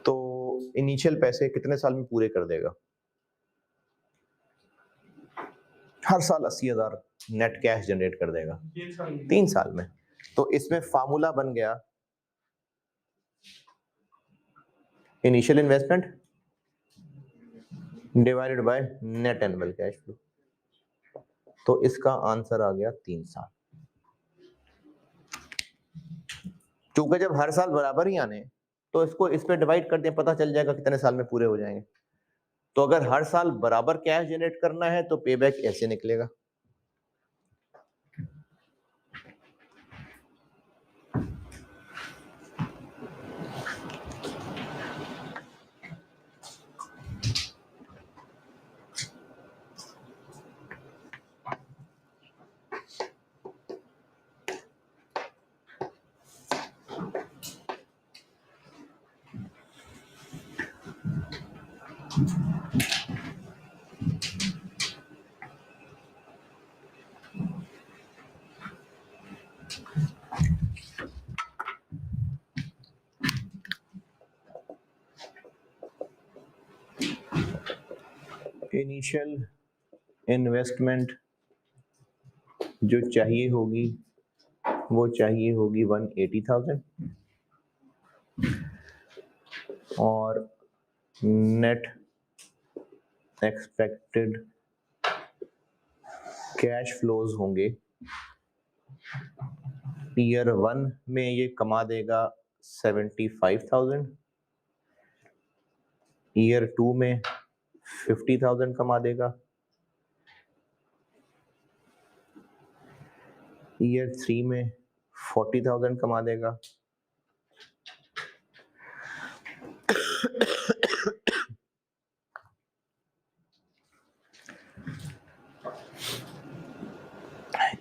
तो इनिशियल पैसे कितने साल में पूरे कर देगा? हर साल 80,000 नेट कैश जनरेट कर देगा 3 साल में। तो इसमें फार्मूला बन गया initial investment divided by net annual cash flow. तो इसका आंसर आ गया 3 साल। क्योंकि जब हर साल बराबर ही आने तो इसको इस पे डिवाइड कर दें, पता चल जाएगा कितने साल में पूरे हो जाएंगे। तो अगर हर साल बराबर कैश जनरेट करना है तो पे बैक ऐसे निकलेगा। इनिशियल इन्वेस्टमेंट जो चाहिए होगी वो चाहिए होगी 180,000 और नेट एक्सपेक्टेड कैश फ्लोज होंगे ईयर 1 में ये कमा देगा 75,000, ईयर 2 में 50,000 कमा देगा, ईयर 3 में 40,000 कमा देगा,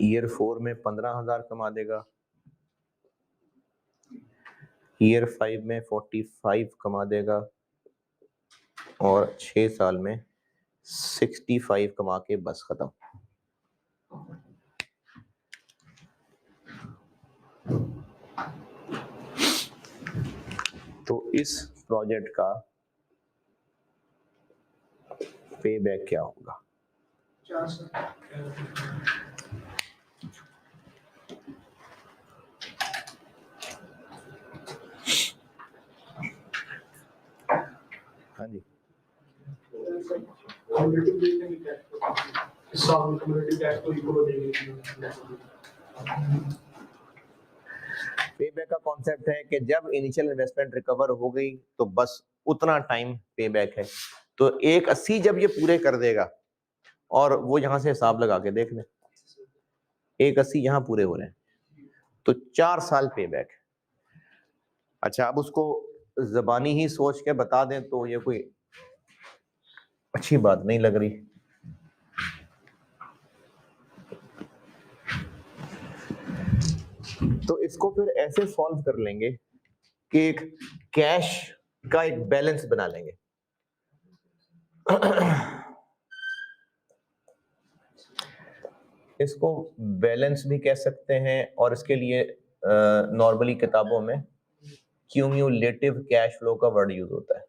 ईयर 4 में 15,000 कमा देगा, ईयर 5 में 45 कमा देगा और 6 साल में 65 कमा के बस खत्म। तो इस प्रोजेक्ट का पे बैक क्या होगा? हाँ जी, पे बैक का कॉन्सेप्ट है कि जब इनिशियल इन्वेस्टमेंट रिकवर हो गई तो बस उतना टाइम पे बैक है। तो 180 जब ये पूरे कर देगा, और वो यहां से हिसाब लगा के देख ले, 180 यहां पूरे हो रहे हैं तो 4 साल पे बैक। अच्छा, अब उसको जबानी ही सोच के बता दें तो ये कोई अच्छी बात नहीं लग रही। तो इसको फिर ऐसे सॉल्व कर लेंगे कि एक कैश का एक बैलेंस बना लेंगे। इसको बैलेंस भी कह सकते हैं, और इसके लिए नॉर्मली किताबों में क्यूम्युलेटिव कैश फ्लो का वर्ड यूज होता है।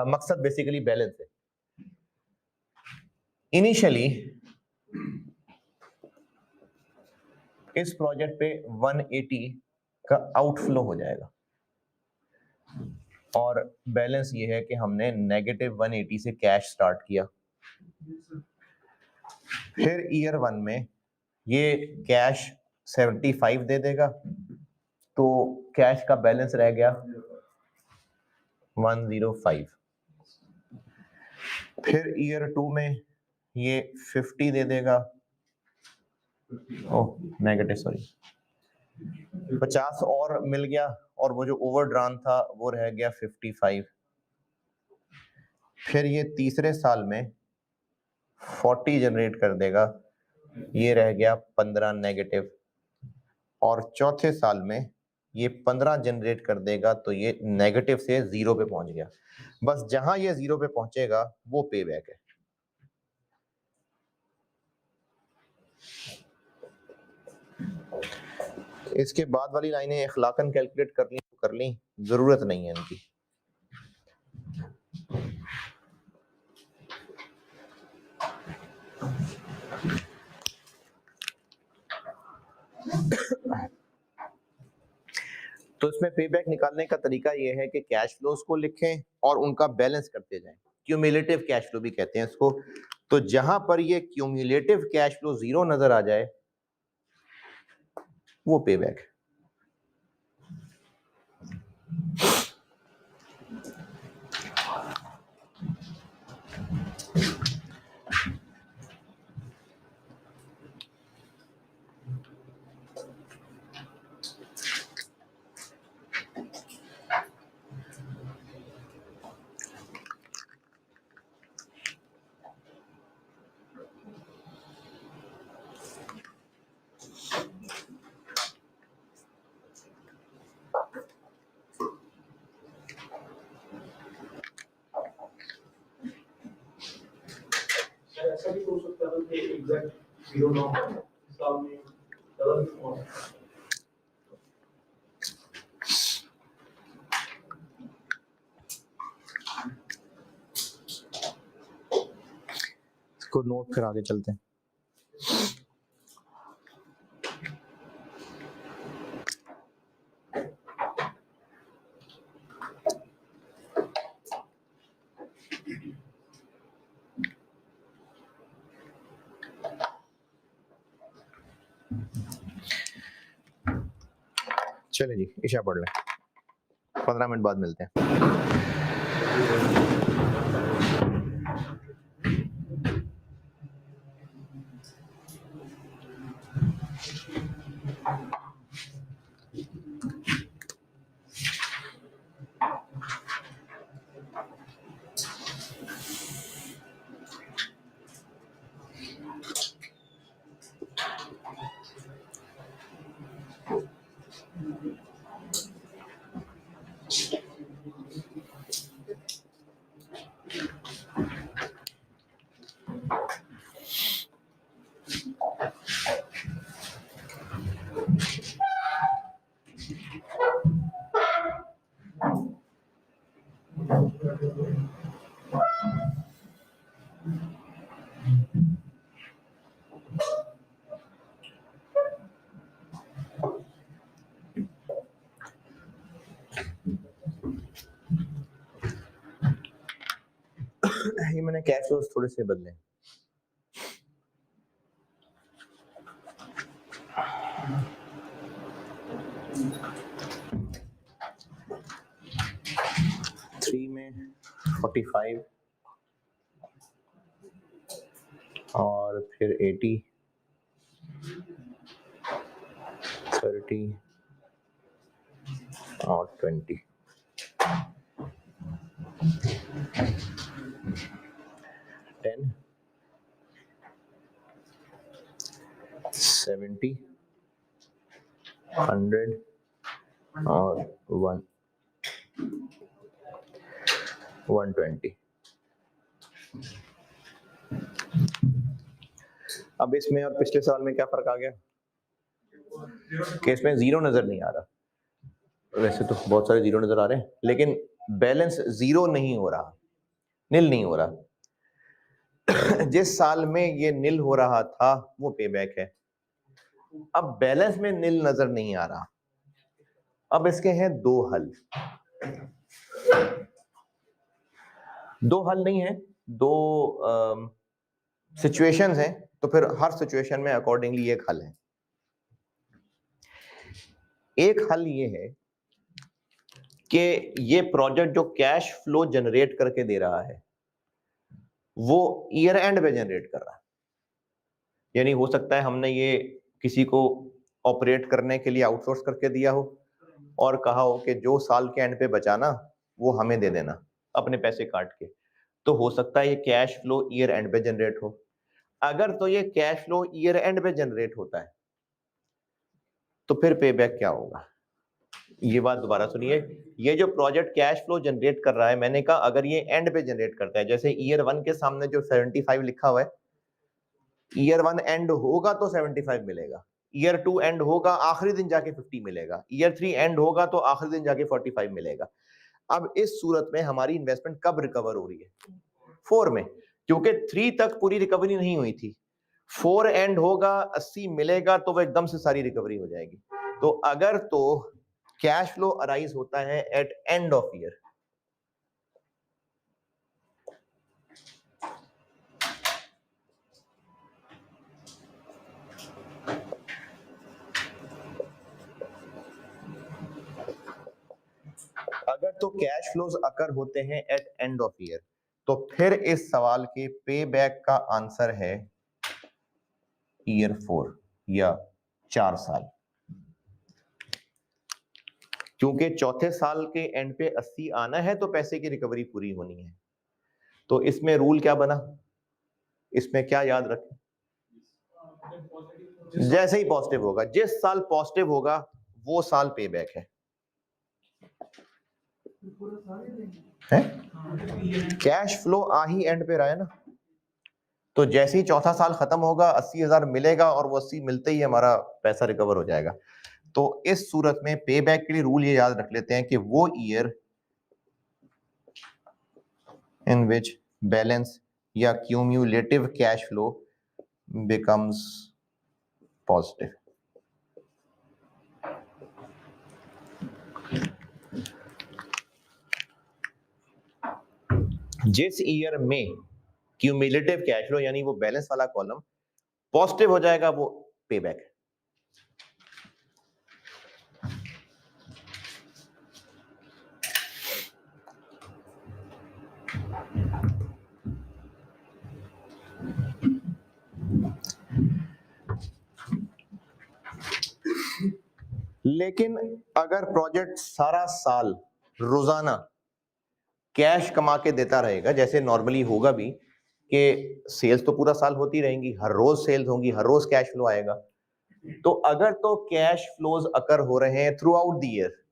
मकसद बेसिकली बैलेंस है। इनिशियली इस प्रोजेक्ट पे 180 का आउटफ्लो हो जाएगा, और बैलेंस ये है कि हमने नेगेटिव 180 से कैश स्टार्ट किया। फिर ईयर 1 में ये कैश 75 दे देगा, तो कैश का बैलेंस रह गया 105। फिर ईयर 2 में ये 50 दे देगा, ओह नेगेटिव सॉरी 50 और मिल गया, और वो जो ओवरड्रान था वो रह गया 55। फिर ये तीसरे साल में 40 जनरेट कर देगा, ये रह गया 15 नेगेटिव, और चौथे साल में ये 15 जनरेट कर देगा, तो ये नेगेटिव से 0 पे पहुंच गया। बस जहां ये 0 पे पहुंचेगा वो पे बैक है। इसके बाद वाली लाइनें इखलाकन कैलकुलेट करनी तो कर ली, जरूरत नहीं है इनकी। तो इसमें पे बैक निकालने का तरीका यह है कि कैश फ्लोज को लिखें और उनका बैलेंस करते जाएं। क्यूमुलेटिव कैश फ्लो भी कहते हैं इसको। तो जहां पर ये क्यूमुलेटिव कैश फ्लो 0 नजर आ जाए वो पे बैक है। ऐसा भी हो सकता है कि एग्जैक्ट 0 ना हो, हिसाब में गलत हो। इसको नोट फिर आगे चलते हैं। चले जी, इशा पढ़ लें, 15 मिनट बाद मिलते हैं। ये मैंने कैश फ्लोज थोड़े से बदले। इसमें 45 और फिर 80, 30 और 20, 10, 70, 100 और 120। अब इसमें और पिछले साल में क्या फर्क आ गया कि इसमें जीरो नजर नहीं आ रहा। वैसे तो बहुत सारे जीरो नजर आ रहे हैं, लेकिन बैलेंस जीरो नहीं हो रहा, निल नहीं हो रहा। जिस साल में ये निल हो रहा था वो पे बैक है। अब बैलेंस में निल नजर नहीं आ रहा। अब इसके हैं दो हल। दो हल नहीं है, दो सिचुएशंस हैं, तो फिर हर सिचुएशन में अकॉर्डिंगली एक हल है। एक हल ये है कि ये प्रोजेक्ट जो कैश फ्लो जनरेट करके दे रहा है वो ईयर एंड पे जनरेट कर रहा है। यानी हो सकता है हमने ये किसी को ऑपरेट करने के लिए आउटसोर्स करके दिया हो और कहा हो कि जो साल के एंड पे बचाना वो हमें दे देना अपने पैसे काट के। तो हो सकता है ये कैश फ्लो ईयर एंड पे जनरेट हो। अगर तो ये कैश फ्लो ईयर एंड पे जनरेट होता है तो फिर पे बैक क्या होगा? ये बात दोबारा सुनिए। ये जो प्रोजेक्ट कैश फ्लो जनरेट कर रहा है, मैंने कहा अगर ये एंड पे जनरेट करता है, जैसे ईयर 1 के सामने जो 75 लिखा हुआ है, ईयर 1 एंड होगा तो 75 मिलेगा, ईयर 2 एंड होगा आखिरी दिन जाके 50 मिलेगा, ईयर 3 एंड होगा तो आखिरी दिन जाके 45 मिलेगा। अब इस सूरत में हमारी इन्वेस्टमेंट कब रिकवर हो रही है? 4 में, क्योंकि 3 तक पूरी रिकवरी नहीं हुई थी। 4 एंड होगा, 80 मिलेगा तो वो एकदम से सारी रिकवरी हो जाएगी। तो अगर तो कैश फ्लो अराइज होता है एट एंड ऑफ ईयर, अगर तो कैश फ्लोज अकर होते हैं एट एंड ऑफ ईयर, तो फिर इस सवाल के पे बैक का आंसर है ईयर 4 या 4 साल, क्योंकि चौथे साल के एंड पे 80 आना है तो पैसे की रिकवरी पूरी होनी है। तो इसमें रूल क्या बना, इसमें क्या याद रखें? जैसे ही पॉजिटिव होगा, जिस साल पॉजिटिव होगा वो साल पे बैक है। कैश फ्लो आ ही एंड पे रहा है ना, तो जैसे ही चौथा साल खत्म होगा 80,000 मिलेगा और वो 80 मिलते ही हमारा पैसा रिकवर हो जाएगा। तो इस सूरत में पे बैक के लिए रूल ये याद रख लेते हैं कि वो ईयर इन विच बैलेंस या cumulative cash flow becomes positive. जिस ईयर में क्यूम्युलेटिव कैश फ्लो यानी वो बैलेंस वाला कॉलम पॉजिटिव हो जाएगा वो पे बैक है। लेकिन अगर प्रोजेक्ट सारा साल रोजाना कैश कमा के देता रहेगा, जैसे नॉर्मली होगा भी कि सेल्स तो पूरा साल होती रहेंगी, हर रोज सेल्स होंगी, हर रोज कैश फ्लो आएगा, तो अगर तो कैश फ्लोज अकर हो रहे हैं थ्रू आउट द ईयर,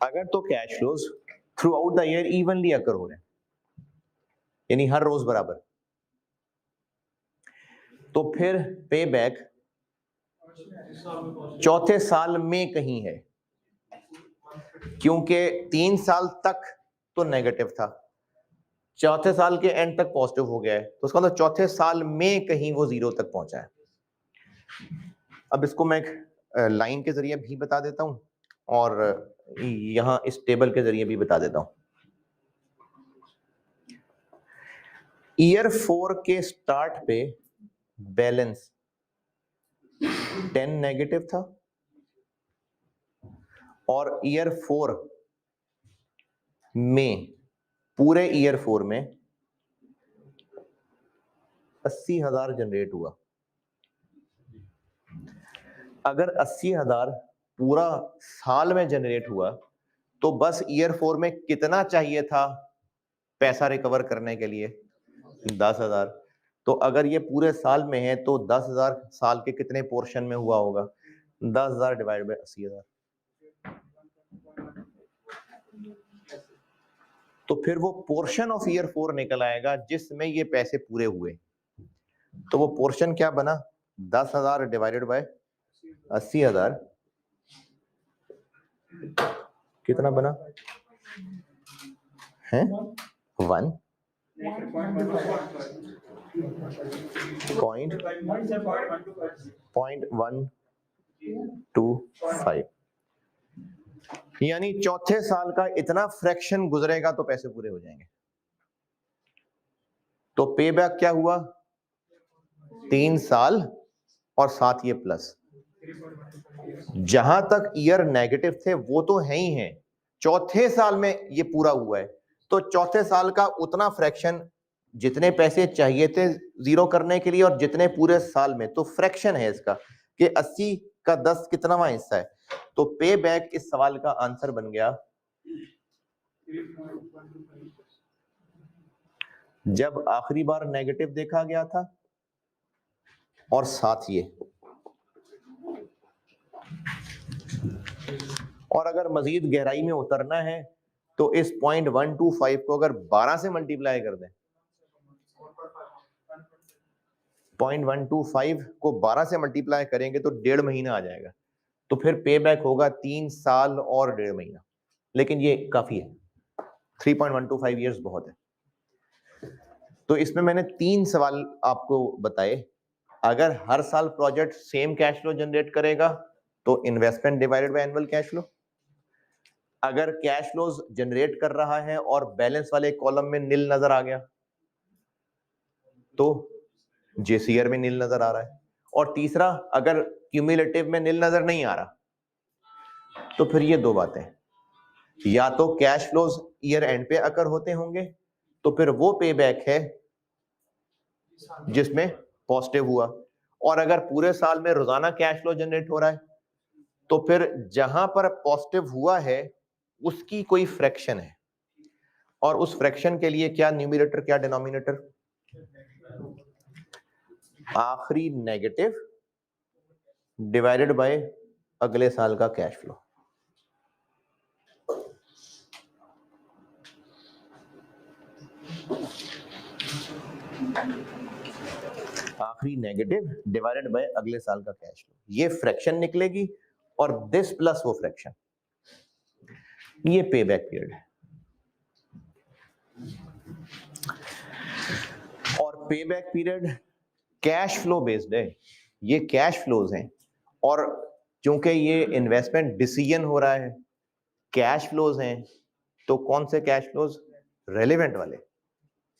अगर तो cash flows throughout the year evenly occur हो रहे हैं, यानी हर रोज बराबर, तो फिर पे बैक चौथे साल में कहीं है, क्योंकि 3 साल तक तो नेगेटिव था, चौथे साल के एंड तक पॉजिटिव हो गया है, तो उसका मतलब चौथे साल में कहीं वो 0 तक पहुंचा है। अब इसको मैं एक लाइन के जरिए भी बता देता हूं और यहां इस टेबल के जरिए भी बता देता हूं। ईयर 4 के स्टार्ट पे बैलेंस 10 नेगेटिव था और ईयर 4 में, पूरे ईयर 4 में 80,000 जनरेट हुआ। अगर 80,000 पूरा साल में जनरेट हुआ तो बस ईयर 4 में कितना चाहिए था पैसा रिकवर करने के लिए? 10,000। तो अगर ये पूरे साल में है तो 10,000 साल के कितने पोर्शन में हुआ होगा? 10,000 डिवाइड बाय 80,000। तो फिर वो पोर्शन ऑफ ईयर 4 निकल आएगा जिसमें ये पैसे पूरे हुए। तो वो पोर्शन क्या बना? 10,000 डिवाइडेड बाय 80,000 कितना बना है? 1 0.125। यानी चौथे साल का इतना फ्रैक्शन गुजरेगा तो पैसे पूरे हो जाएंगे। तो पे बैक क्या हुआ? 3 साल और साथ ये प्लस। जहां तक ईयर नेगेटिव थे वो तो है ही हैं, चौथे साल में ये पूरा हुआ है, तो चौथे साल का उतना फ्रैक्शन जितने पैसे चाहिए थे 0 करने के लिए और जितने पूरे साल में, तो फ्रैक्शन है इसका कि 80 का 10 कितनावां हिस्सा है। तो पे बैक इस सवाल का आंसर बन गया जब आखिरी बार नेगेटिव देखा गया था और साथ ये। और अगर मजीद गहराई में उतरना है तो इस 0.125 को अगर 12 से मल्टीप्लाई कर दें, 0.125 को 12 से मल्टीप्लाई करेंगे तो 1.5 महीना आ जाएगा। तो फिर पे बैक होगा 3 साल और 1.5 महीना। लेकिन ये काफी है, 3.125 ईयर्स बहुत है। तो इसमें मैंने 3 सवाल आपको बताए। अगर हर साल project same cash flow generate करेगा तो investment divided by annual cash flow. अगर कैश फ्लोज जनरेट कर रहा है और बैलेंस वाले कॉलम में नील नजर आ गया तो जेसीआर में नील नजर आ रहा है। और तीसरा, अगर क्यूमुलेटिव में नील नजर नहीं आ रहा तो फिर ये 2 बातें, या तो कैश फ्लोज ईयर एंड पे अकर होते होंगे तो फिर वो पे बैक है जिसमें पॉजिटिव हुआ, और अगर पूरे साल में रोजाना कैश फ्लो जनरेट हो रहा है तो फिर जहां पर पॉजिटिव हुआ है उसकी कोई फ्रैक्शन है, और उस फ्रैक्शन के लिए क्या न्यूमरेटर क्या डिनोमिनेटर? आखिरी नेगेटिव डिवाइडेड बाय अगले साल का कैश फ्लो। आखिरी नेगेटिव डिवाइडेड बाय अगले साल का कैश फ्लो, ये फ्रैक्शन निकलेगी और दिस प्लस वो फ्रैक्शन, ये पे बैक पीरियड है। और पे back period cash flow based है, ये कैश फ्लोज हैं, और चूंकि ये इन्वेस्टमेंट डिसीजन हो रहा है, कैश फ्लोज हैं, तो कौन से कैश फ्लोज? रेलेवेंट वाले।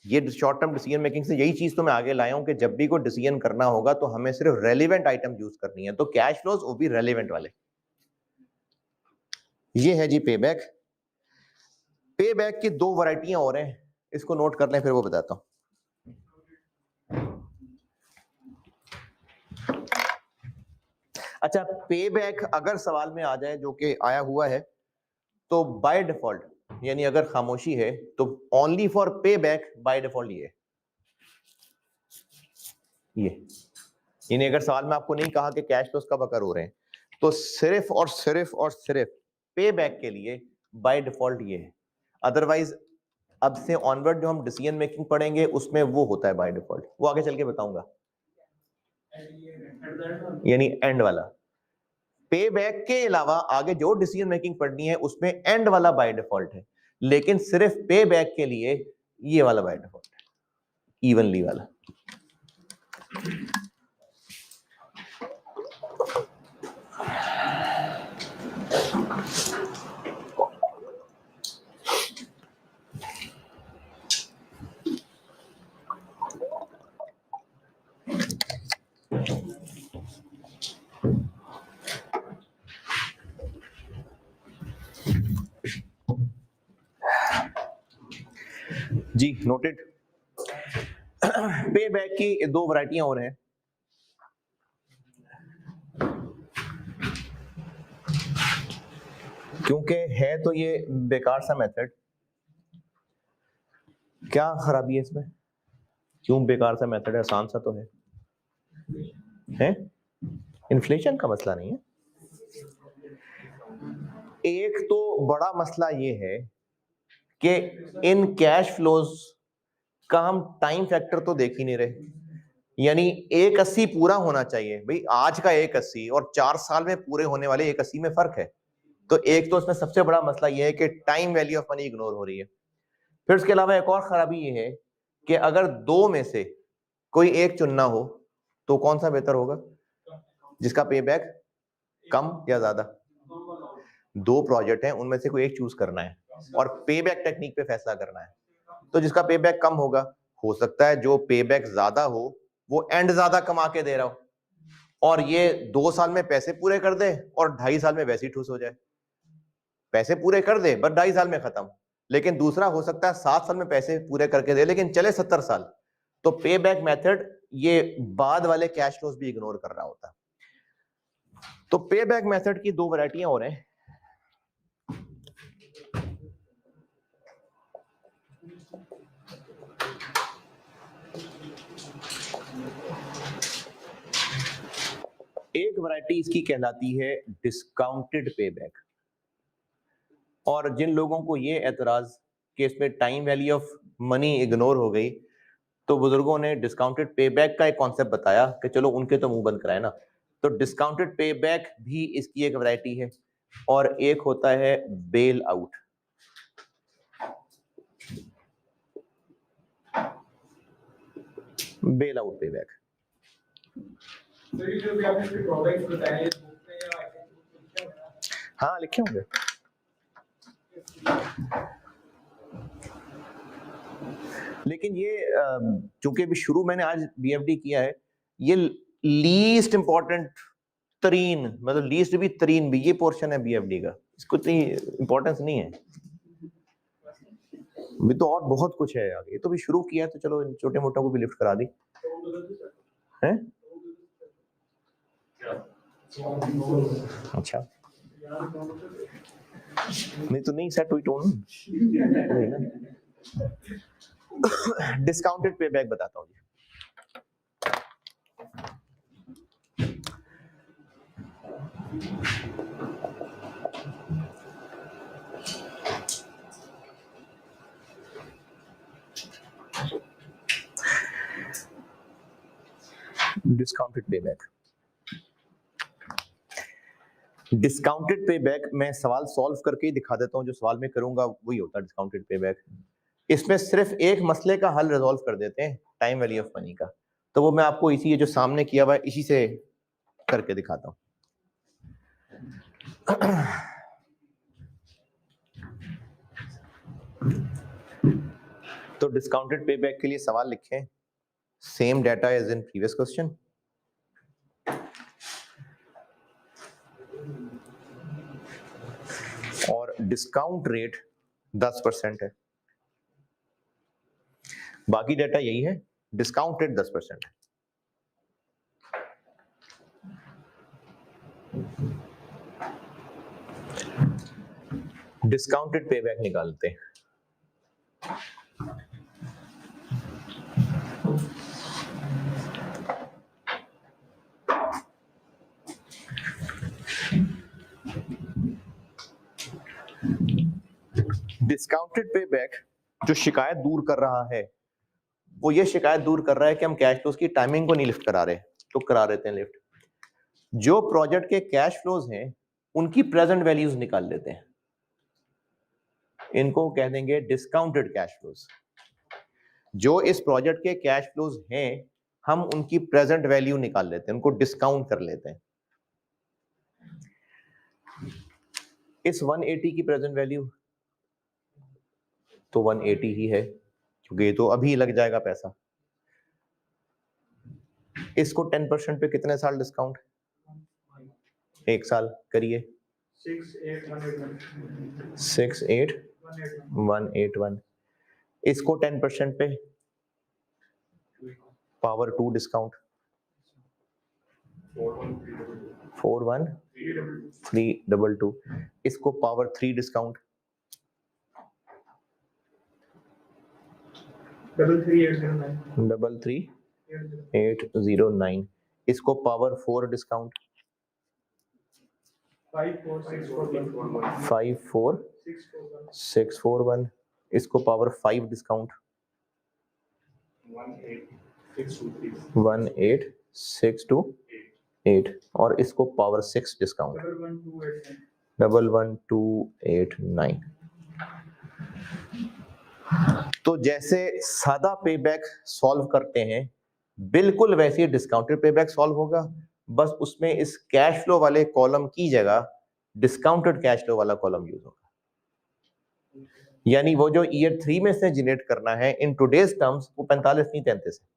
ये शॉर्ट टर्म डिसीजन मेकिंग से यही चीज तो मैं आगे लाया हूं कि जब भी कोई डिसीजन करना होगा तो हमें सिर्फ रेलेवेंट आइटम यूज करनी है, तो कैश फ्लोज वो भी रेलेवेंट वाले। ये है जी पे बैक। पे बैक की 2 वैरायटियां और हैं, इसको नोट कर लें फिर वो बताता हूं। अच्छा, पे बैक अगर सवाल में आ जाए, जो कि आया हुआ है, तो बाय डिफॉल्ट, यानी अगर खामोशी है तो ओनली फॉर पे बैक बाय डिफॉल्ट ये यानी अगर सवाल में आपको नहीं कहा कि कैश फ्लोज कब अकर हो रहे हैं, तो सिर्फ और सिर्फ पे बैक के लिए बाय डिफॉल्ट ये है। अदरवाइज अब से ऑनवर्ड जो हम डिसीजन मेकिंग पढ़ेंगे उसमें वो होता है बाय डिफॉल्ट, वो आगे चल के बताऊंगा, यानी एंड वाला। पे बैक के अलावा आगे जो डिसीजन मेकिंग पढ़नी है उसमें एंड वाला बाय डिफॉल्ट है। लेकिन सिर्फ पे बैक के लिए ये वाला बाय डिफॉल्ट है, इवनली वाला। जी नोटेड। पे बैक की दो वैरायटियां और हैं। क्योंकि है तो ये बेकार सा मेथड, क्या खराबी है इसमें? क्यों बेकार सा मेथड है? आसान सा तो है? इन्फ्लेशन का मसला नहीं है। एक तो बड़ा मसला ये है कि इन कैश फ्लोज का हम टाइम फैक्टर तो देख ही नहीं रहे। यानी 180 पूरा होना चाहिए भाई, आज का 180 और 4 साल में पूरे होने वाले 180 में फर्क है। तो एक तो इसमें सबसे बड़ा मसला ये है कि time value of money ignore हो रही है। फिर उसके अलावा एक और खराबी ये है कि अगर दो में से कोई एक चुनना हो तो कौन सा बेहतर होगा, जिसका पे बैक कम या ज्यादा? दो प्रोजेक्ट हैं, उनमें से कोई एक चूज करना है और पे बैक टेक्निक पे फैसला करना है। तो जिसका पे बैक कम होगा, हो सकता है जो पे बैक ज्यादा हो वो एंड ज्यादा कमा के दे रहा हो और ये 2 साल में पैसे पूरे कर दे और 2.5 साल में वैसे ही ठूस हो जाए। पैसे पूरे कर दे बस 2.5 साल में खत्म। लेकिन दूसरा हो सकता है 7 साल में पैसे पूरे करके दे लेकिन चले 70 साल। तो पे बैक मेथड ये बाद वाले कैश फ्लोज भी इग्नोर कर रहा होता। तो पे बैक मेथड की दो वैरायटियां और हैं। एक वैरायटी इसकी कहलाती है डिस्काउंटेड पे बैक। और जिन लोगों को ये एतराज कि इसमें time value of money ignore हो गई, तो बुजुर्गों ने डिस्काउंटेड पे बैक का एक कॉन्सेप्ट बताया कि चलो उनके तो मुंह बंद कराए ना। तो डिस्काउंटेड पे बैक भी इसकी एक वैरायटी है और एक होता है बेल आउट। बेल आउट पे बैक। हाँ लिखे होंगे। लेकिन ये चूंकि अभी शुरू मैंने आज बीएफडी किया है, ये लीस्ट इंपॉर्टेंट तरीन, मतलब लीस्ट भी तरीन भी ये पोर्शन है बीएफडी का, इसको इतनी इंपॉर्टेंस नहीं है। भी तो और बहुत कुछ है आगे, तो भी शुरू किया है तो चलो इन छोटे मोटों को भी लिफ्ट करा दी है। अच्छा नहीं तो नहीं सेट हुई टोन। डिस्काउंटेड पे बैक बताता हूँ जी। Discounted payback. Discounted payback मैं सवाल सॉल्व करके ही दिखा देता हूँ, जो सवाल मैं करूंगा वही होता है डिस्काउंटेड पे बैक। इसमें सिर्फ एक मसले का हल रिजॉल्व कर देते हैं, टाइम वैल्यू ऑफ मनी का। तो वो मैं आपको इसी ये जो सामने किया हुआ है इसी से करके दिखाता हूँ। तो डिस्काउंटेड पे बैक के लिए सवाल लिखें, same data as in previous question. और डिस्काउंट रेट 10% है, बाकी डाटा यही है, discount rate 10%। Discounted payback निकालते हैं। डिस्काउंटेड पे बैक जो शिकायत दूर कर रहा है वो ये शिकायत दूर कर रहा है कि हम कैश फ्लोज की टाइमिंग को नहीं लिफ्ट करा रहे, तो करा रहे थे लिफ्ट। जो प्रोजेक्ट के कैश फ्लोज हैं उनकी प्रेजेंट वैल्यूज निकाल लेते हैं। इनको कह देंगे डिस्काउंटेड कैश फ्लोज। जो इस प्रोजेक्ट के कैश फ्लोज हैं, हम उनकी प्रेजेंट वैल्यू निकाल लेते हैं, उनको डिस्काउंट कर लेते हैं। इस 180 की प्रेजेंट वैल्यू तो 180 ही है, क्योंकि ये तो अभी लग जाएगा पैसा। इसको 10% पे कितने साल डिस्काउंट? 1 साल करिए। 68181। इसको 10% पे पावर 2 डिस्काउंट 41322। इसको पावर 3 डिस्काउंट 33809। इसको पावर 4 डिस्काउंट 54641। इसको पावर 5 डिस्काउंट 18628। और इसको पावर 6 डिस्काउंट 11289। तो जैसे सादा पेबैक सॉल्व करते हैं, बिल्कुल वैसे ही डिस्काउंटेड पेबैक सॉल्व होगा, बस उसमें इस कैश फ्लो वाले कॉलम की जगह डिस्काउंटेड कैश फ्लो वाला कॉलम यूज होगा। यानी वो जो ईयर 3 में से जनरेट करना है इन टुडेज टर्म्स, वो 45 नहीं 33 है।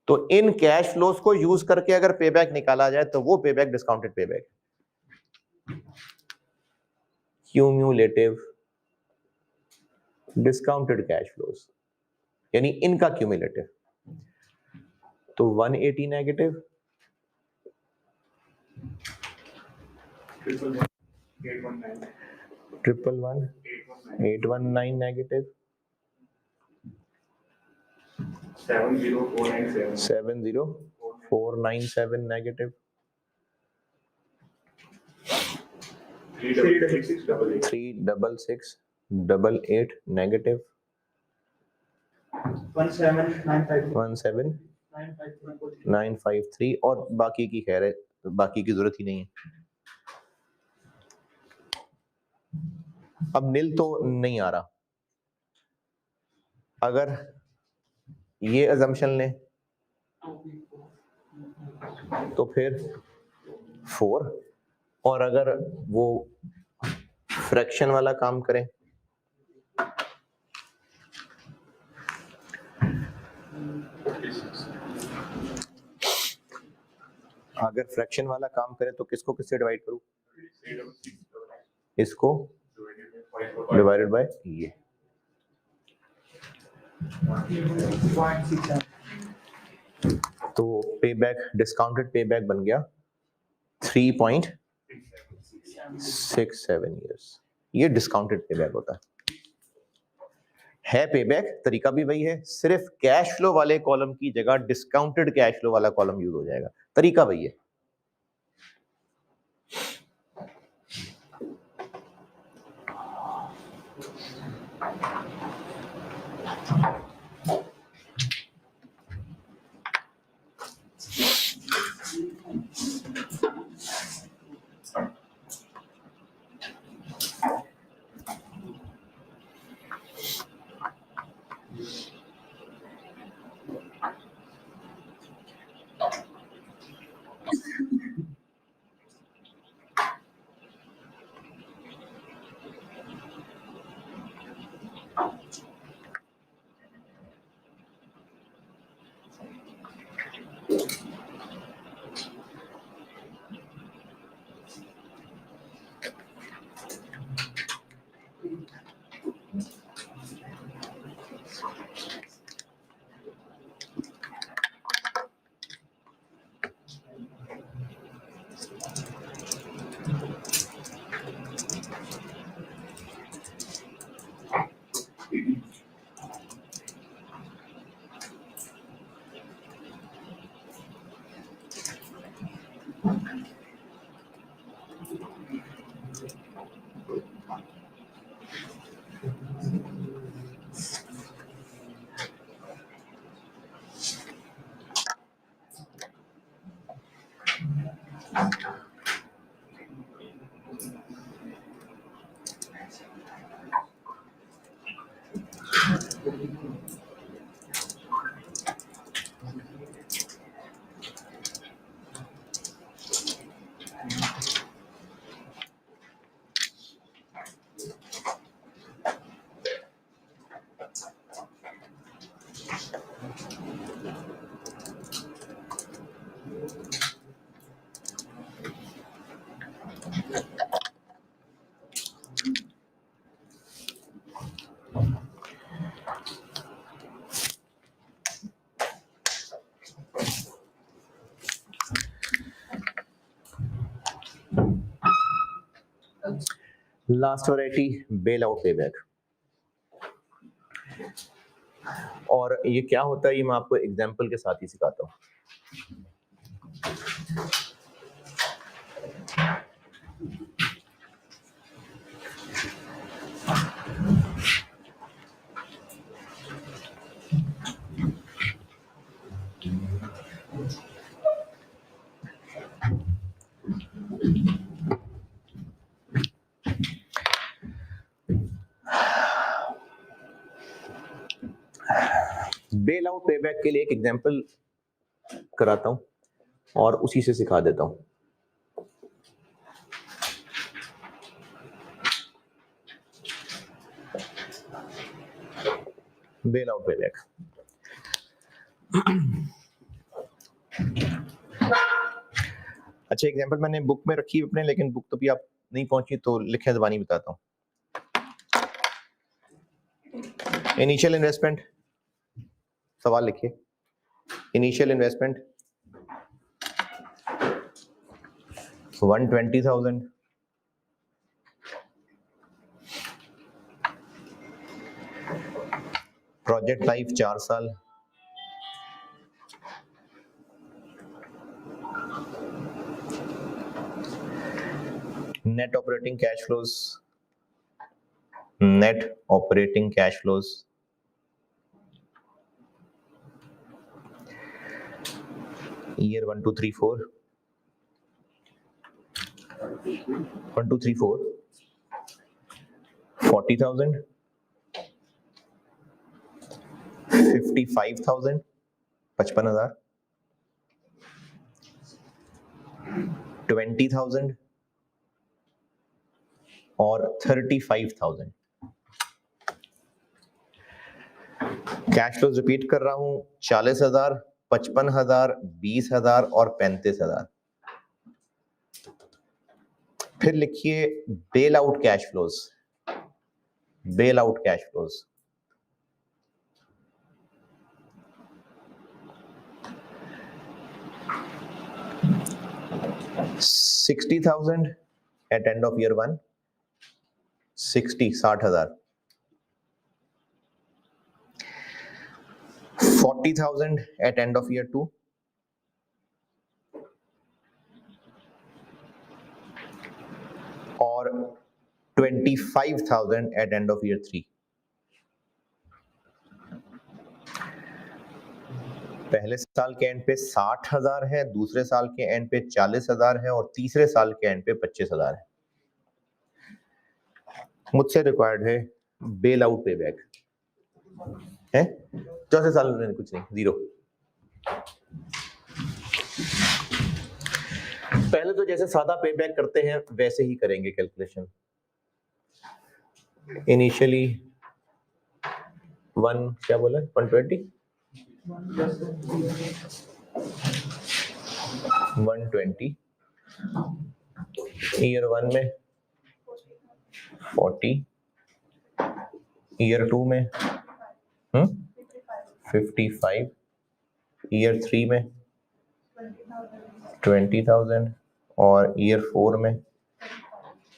तो इन कैश फ्लोज को यूज करके अगर पेबैक निकाला जाए तो वो payback discounted payback. Cumulative discounted cash flows, यानी इनका क्यूमुलेटिव। तो 180 नेगेटिव, 819 नेगेटिव, 70497 नेगेटिव, 36688 नेगेटिव, 17953 और बाकी की खैर है, बाकी की जरूरत ही नहीं है। अब नील तो नहीं आ रहा। अगर ये अजम्पशन लें तो फिर 4, और अगर वो फ्रैक्शन वाला काम करें अगर फ्रैक्शन वाला काम करें तो किसको किससे डिवाइड करूं? इसको डिवाइडेड बाय ये। तो पेबैक, डिस्काउंटेड पेबैक बन गया 3.67 इयर्स। ये डिस्काउंटेड पेबैक होता है पेबैक, तरीका भी वही है, सिर्फ कैश फ्लो वाले कॉलम की जगह डिस्काउंटेड कैश फ्लो वाला कॉलम यूज हो जाएगा, तरीका वही है। Last variety bail out payback. और ये क्या होता है ये मैं आपको एग्जांपल के साथ ही सिखाता हूँ। बेल आउट पेबैक के लिए एक एग्जांपल कराता हूं और उसी से सिखा देता हूं। Bail out payback. अच्छा एग्जांपल मैंने बुक में रखी अपने, लेकिन बुक तो भी आप नहीं पहुंची तो लिखे ज़बानी बताता हूं। इनिशियल इन्वेस्टमेंट, सवाल लिखिए। इनिशियल इन्वेस्टमेंट 120,000, प्रोजेक्ट लाइफ 4 साल, net operating cash flows, net operating cash flows year 1 2 3 4 1 2 3 4 40,000, 55,000 55,000, 20,000 और 35,000। कैश फ्लोज रिपीट कर रहा हूं, 40,000, 55,000, 20,000 और 35,000। फिर लिखिए bail out cash flows. Bail out cash flows 60,000 at end of year 1, 60,000, 40,000 at end of year 2, और 25,000 at end of year 3। पहले साल के एंड पे 60,000 है, दूसरे साल के एंड पे 40,000 है और तीसरे साल के एंड पे 25,000 है। मुझसे रिक्वायर्ड है बेल आउट पेबैक है। चौथे साल में कुछ नहीं, 0। पहले तो जैसे सादा पेबैक करते हैं वैसे ही करेंगे कैलकुलेशन। इनिशियली 1 क्या बोला 120 120, ईयर 1 में 40, ईयर 2 में 55, ईयर 3 में 20,000 और ईयर 4 में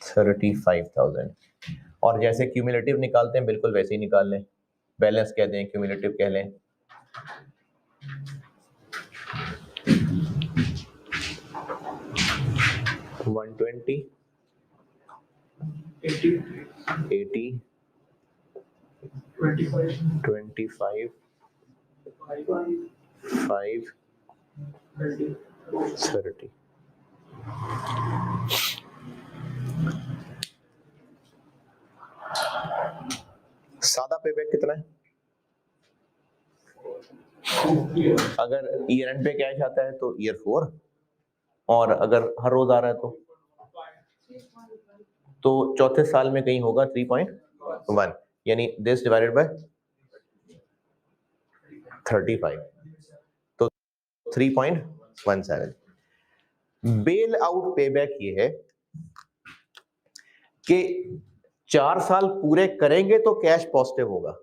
35,000। और जैसे क्यूमुलेटिव निकालते हैं बिल्कुल वैसे ही निकाल लें। बैलेंस कह दें, क्यूमुलेटिव कह लें। $120, 80, 25, 5, 30। सादा पेबैक कितना है अगर ईयर एंड पे कैश आता है तो ईयर 4, और अगर हर रोज आ रहा है तो चौथे साल में कहीं होगा 3.1, यानी दिस डिवाइडेड बाय 35, तो 3.17। बेल आउट पेबैक ये है कि 4 साल पूरे करेंगे तो कैश पॉजिटिव होगा,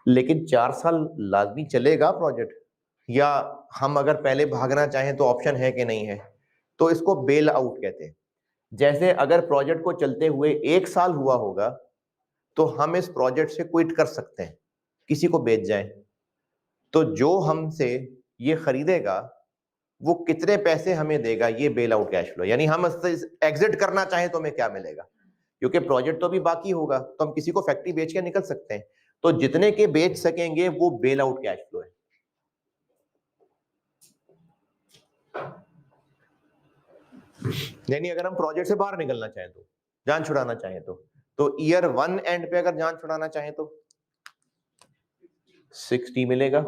लेकिन 4 साल लाजमी चलेगा प्रोजेक्ट, या हम अगर पहले भागना चाहें तो ऑप्शन है कि नहीं है, तो इसको बेल आउट कहते हैं। जैसे अगर प्रोजेक्ट को चलते हुए 1 साल हुआ होगा तो हम इस प्रोजेक्ट से क्विट कर सकते हैं, किसी को बेच जाएं, तो जो हमसे ये खरीदेगा वो कितने पैसे हमें देगा, ये बेल आउट कैश फ्लो। यानी हम एग्जिट करना चाहें तो हमें क्या मिलेगा, क्योंकि प्रोजेक्ट तो अभी बाकी होगा, तो हम किसी को फैक्ट्री बेच के निकल सकते हैं, तो जितने के बेच सकेंगे वो बेल आउट कैश फ्लो है। यानी अगर हम प्रोजेक्ट से बाहर निकलना चाहें तो, जान छुड़ाना चाहें तो ईयर 1 एंड पे अगर जान छुड़ाना चाहें तो 60 मिलेगा,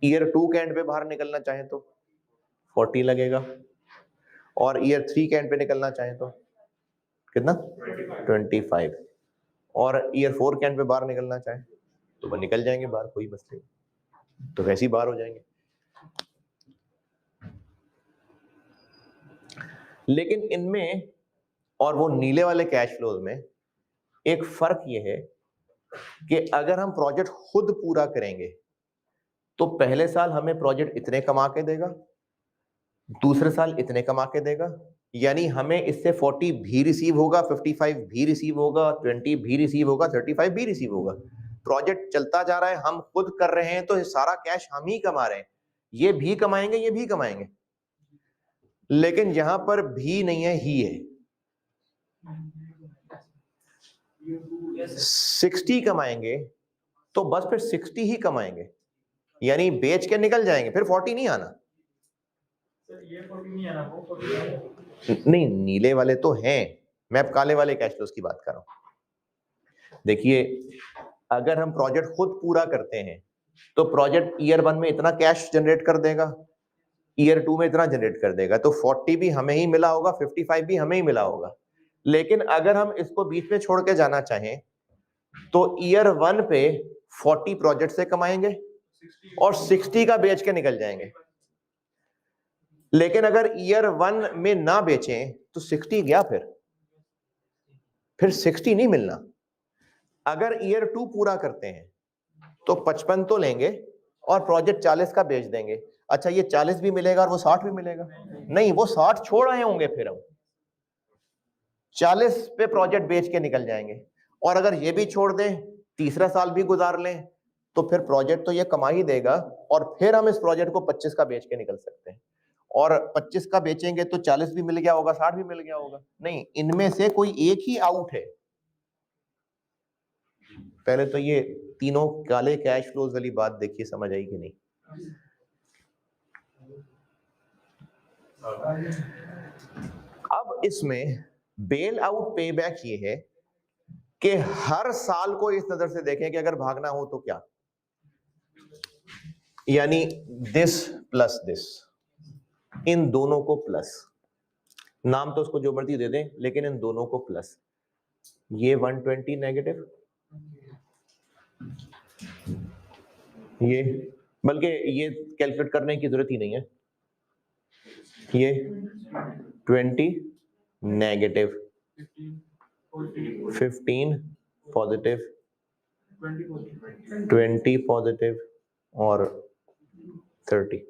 ईयर 2 के एंड पे बाहर निकलना चाहें तो 40 लगेगा, और ईयर 3 के एंड पे निकलना चाहें तो कितना 25, और ईयर 4 के एंड पे बाहर निकलना चाहें तो वो निकल जाएंगे बाहर, कोई मसला नहीं, तो वैसे ही बाहर हो जाएंगे। लेकिन इनमें और वो नीले वाले कैश फ्लोज में एक फर्क ये है कि अगर हम प्रोजेक्ट खुद पूरा करेंगे तो पहले साल हमें प्रोजेक्ट इतने कमा के देगा, दूसरे साल इतने कमा के देगा, यानी हमें इससे 40 भी रिसीव होगा, 55 भी रिसीव होगा, 20 भी रिसीव होगा, 35 भी रिसीव होगा। प्रोजेक्ट चलता जा रहा है, हम खुद कर रहे हैं, तो सारा कैश हम ही कमा रहे हैं, ये भी कमाएंगे, ये भी कमाएंगे। लेकिन यहां पर भी नहीं है, ही है। 60 कमाएंगे तो बस फिर 60 ही कमाएंगे, यानी बेच के निकल जाएंगे, फिर 40 नहीं आना। ये 40 नहीं आना, वो 40 आना। नहीं, नीले वाले तो हैं, मैं अब काले वाले कैश फ्लोज की बात कर रहा हूं। देखिए, अगर हम प्रोजेक्ट खुद पूरा करते हैं तो प्रोजेक्ट ईयर 1 में इतना कैश जनरेट कर देगा, ईयर 2 में इतना जनरेट कर देगा, तो 40 भी हमें ही मिला होगा, 55 भी हमें ही मिला होगा। लेकिन अगर हम इसको बीच में छोड़ के जाना चाहें तो ईयर 1 पे 40 प्रोजेक्ट से कमाएंगे और 60 का बेच के निकल जाएंगे। लेकिन अगर ईयर 1 में ना बेचें तो 60 गया, फिर 60 नहीं मिलना। अगर ईयर 2 पूरा करते हैं तो 55 तो लेंगे और प्रोजेक्ट 40 का बेच देंगे। अच्छा, ये 40 भी मिलेगा और वो 60 भी मिलेगा? नहीं, वो 60 छोड़ आए होंगे, फिर हम 40 पे प्रोजेक्ट बेच के निकल जाएंगे। और अगर ये भी छोड़ दें, तीसरा साल भी गुजार लें, तो फिर प्रोजेक्ट तो ये कमा ही देगा, और फिर हम इस प्रोजेक्ट को 25 का बेच के निकल सकते हैं। और 25 का बेचेंगे तो 40 भी मिल गया होगा, 60 भी मिल गया होगा। नहीं, इनमें से कोई एक ही आउट है। पहले तो ये तीनों काले कैश फ्लोज वाली बात देखिए, समझ आई कि नहीं? अब इसमें बेल आउट पेबैक ये है कि हर साल को इस नजर से देखें कि अगर भागना हो तो क्या, यानी दिस प्लस दिस, इन दोनों को प्लस, नाम तो उसको जो मर्जी दे दें, लेकिन इन दोनों को प्लस। ये 120 नेगेटिव, ये, बल्कि ये कैलकुलेट करने की जरूरत ही नहीं है, ये 20 नेगेटिव, 15 पॉजिटिव, 20 पॉजिटिव और 30।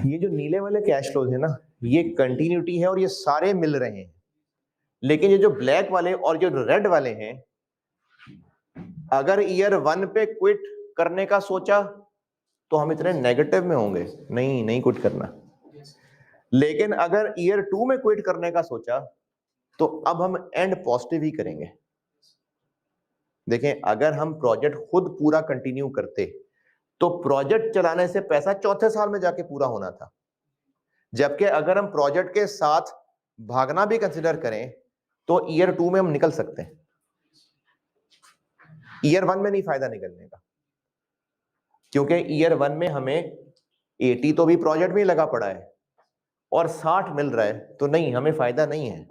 ये जो नीले वाले कैश फ्लोज है ना, ये कंटिन्यूटी है और ये सारे मिल रहे हैं। लेकिन ये जो ब्लैक वाले और जो रेड वाले हैं, अगर ईयर 1 पे क्विट करने का सोचा तो हम इतने नेगेटिव में होंगे, नहीं क्विट करना। लेकिन अगर ईयर 2 में क्विट करने का सोचा तो अब हम एंड पॉजिटिव ही करेंगे। देखें, अगर हम प्रोजेक्ट खुद पूरा कंटिन्यू करते तो प्रोजेक्ट चलाने से पैसा चौथे साल में जाके पूरा होना था, जबकि अगर हम प्रोजेक्ट के साथ भागना भी कंसिडर करें तो ईयर 2 में हम निकल सकते हैं। ईयर 1 में नहीं फायदा निकलने का, क्योंकि ईयर 1 में हमें 80 तो भी प्रोजेक्ट में लगा पड़ा है और 60 मिल रहा है, तो नहीं, हमें फायदा नहीं है,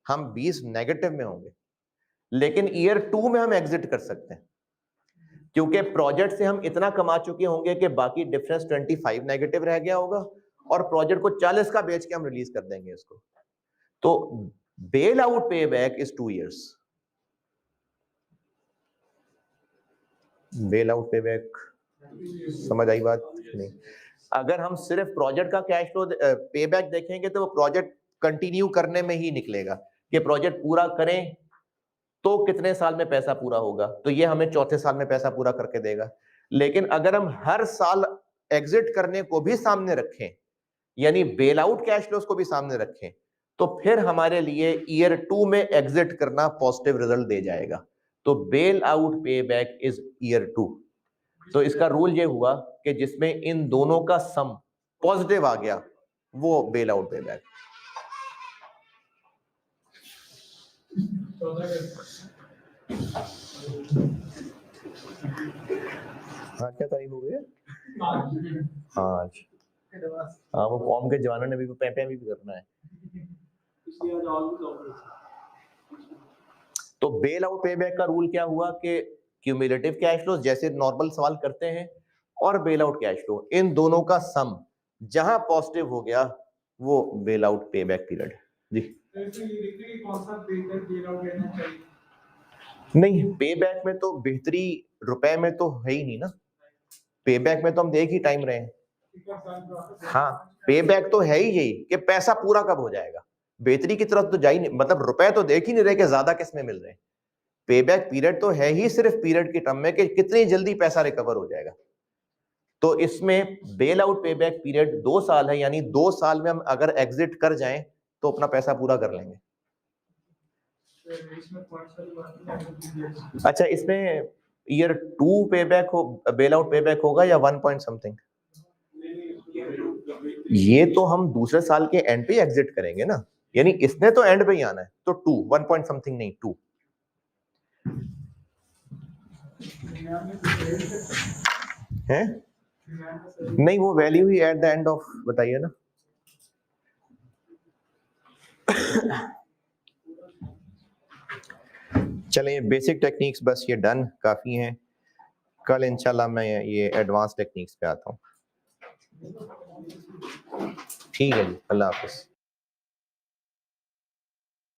हम 20 नेगेटिव में होंगे। लेकिन ईयर 2 में हम एग्जिट कर सकते हैं, क्योंकि प्रोजेक्ट से हम इतना कमा चुके होंगे कि बाकी डिफरेंस 25 नेगेटिव रह गया होगा और प्रोजेक्ट को 40 का बेच के हम रिलीज कर देंगे इसको। तो बेल आउट पे back is 2 years। Bail out पे बैक समझ आई बात? नहीं, अगर हम सिर्फ प्रोजेक्ट का कैश फ्लो पे बैक देखेंगे तो वो प्रोजेक्ट कंटिन्यू करने में ही निकलेगा कि प्रोजेक्ट पूरा करें तो कितने साल में पैसा पूरा होगा, तो ये हमें चौथे साल में पैसा पूरा करके देगा। लेकिन अगर हम हर साल एग्जिट करने को भी सामने रखें, यानी बेल आउट कैश फ्लोस को भी सामने रखें, तो फिर हमारे लिए ईयर 2 में एग्जिट करना पॉजिटिव रिजल्ट दे जाएगा। तो बेल आउट पे बैक इज ईयर 2। तो इसका रूल ये हुआ कि जिसमें इन दोनों का सम पॉजिटिव आ गया वो बेल आउट पे बैक। हाँ, क्या तारीख हो गई है? आज हाँ, वो फॉर्म के जवानों ने भी पैपे भी करना है। तो बेल आउट पे बैक का रूल क्या हुआ कि क्यूमुलेटिव कैश फ्लो जैसे नॉर्मल सवाल करते हैं और बेल आउट कैश फ्लो, इन दोनों का सम जहां पॉजिटिव हो गया वो बेल आउट पे बैक पीरियड। जी नहीं, पे बैक में तो बेहतरी रुपए में तो है ही नहीं ना, पे बैक में तो हम देख ही टाइम रहे हैं। हाँ, पे बैक तो है ही यही कि पैसा पूरा कब हो जाएगा, बेहतरी की तरफ तो जा ही नहीं, मतलब रुपए तो देख ही नहीं रहे कि ज्यादा किसमें मिल रहे हैं। पे बैक पीरियड तो है ही सिर्फ पीरियड के टर्म में कि कितनी जल्दी पैसा रिकवर हो जाएगा। तो इसमें बेल आउट पे बैक पीरियड 2 साल है, यानी 2 साल में हम अगर एग्जिट कर जाएं तो अपना पैसा पूरा कर लेंगे। अच्छा, इसमें ईयर 2 पे बैक हो, बेल आउट पे बैक होगा या 1 पॉइंट समथिंग? ये तो हम दूसरे साल के एंड पे एग्जिट करेंगे ना, यानी इसने तो एंड पे ही आना है, तो 2 1 पॉइंट समथिंग नहीं 2 है। नहीं, वो value he at the end of बताइए ना। चलिए, बेसिक टेक्निक्स बस ये डन काफी हैं। कल इंशाल्लाह मैं ये एडवांस टेक्निक्स पे आता हूँ। ठीक है जी, अल्लाह हाफिज।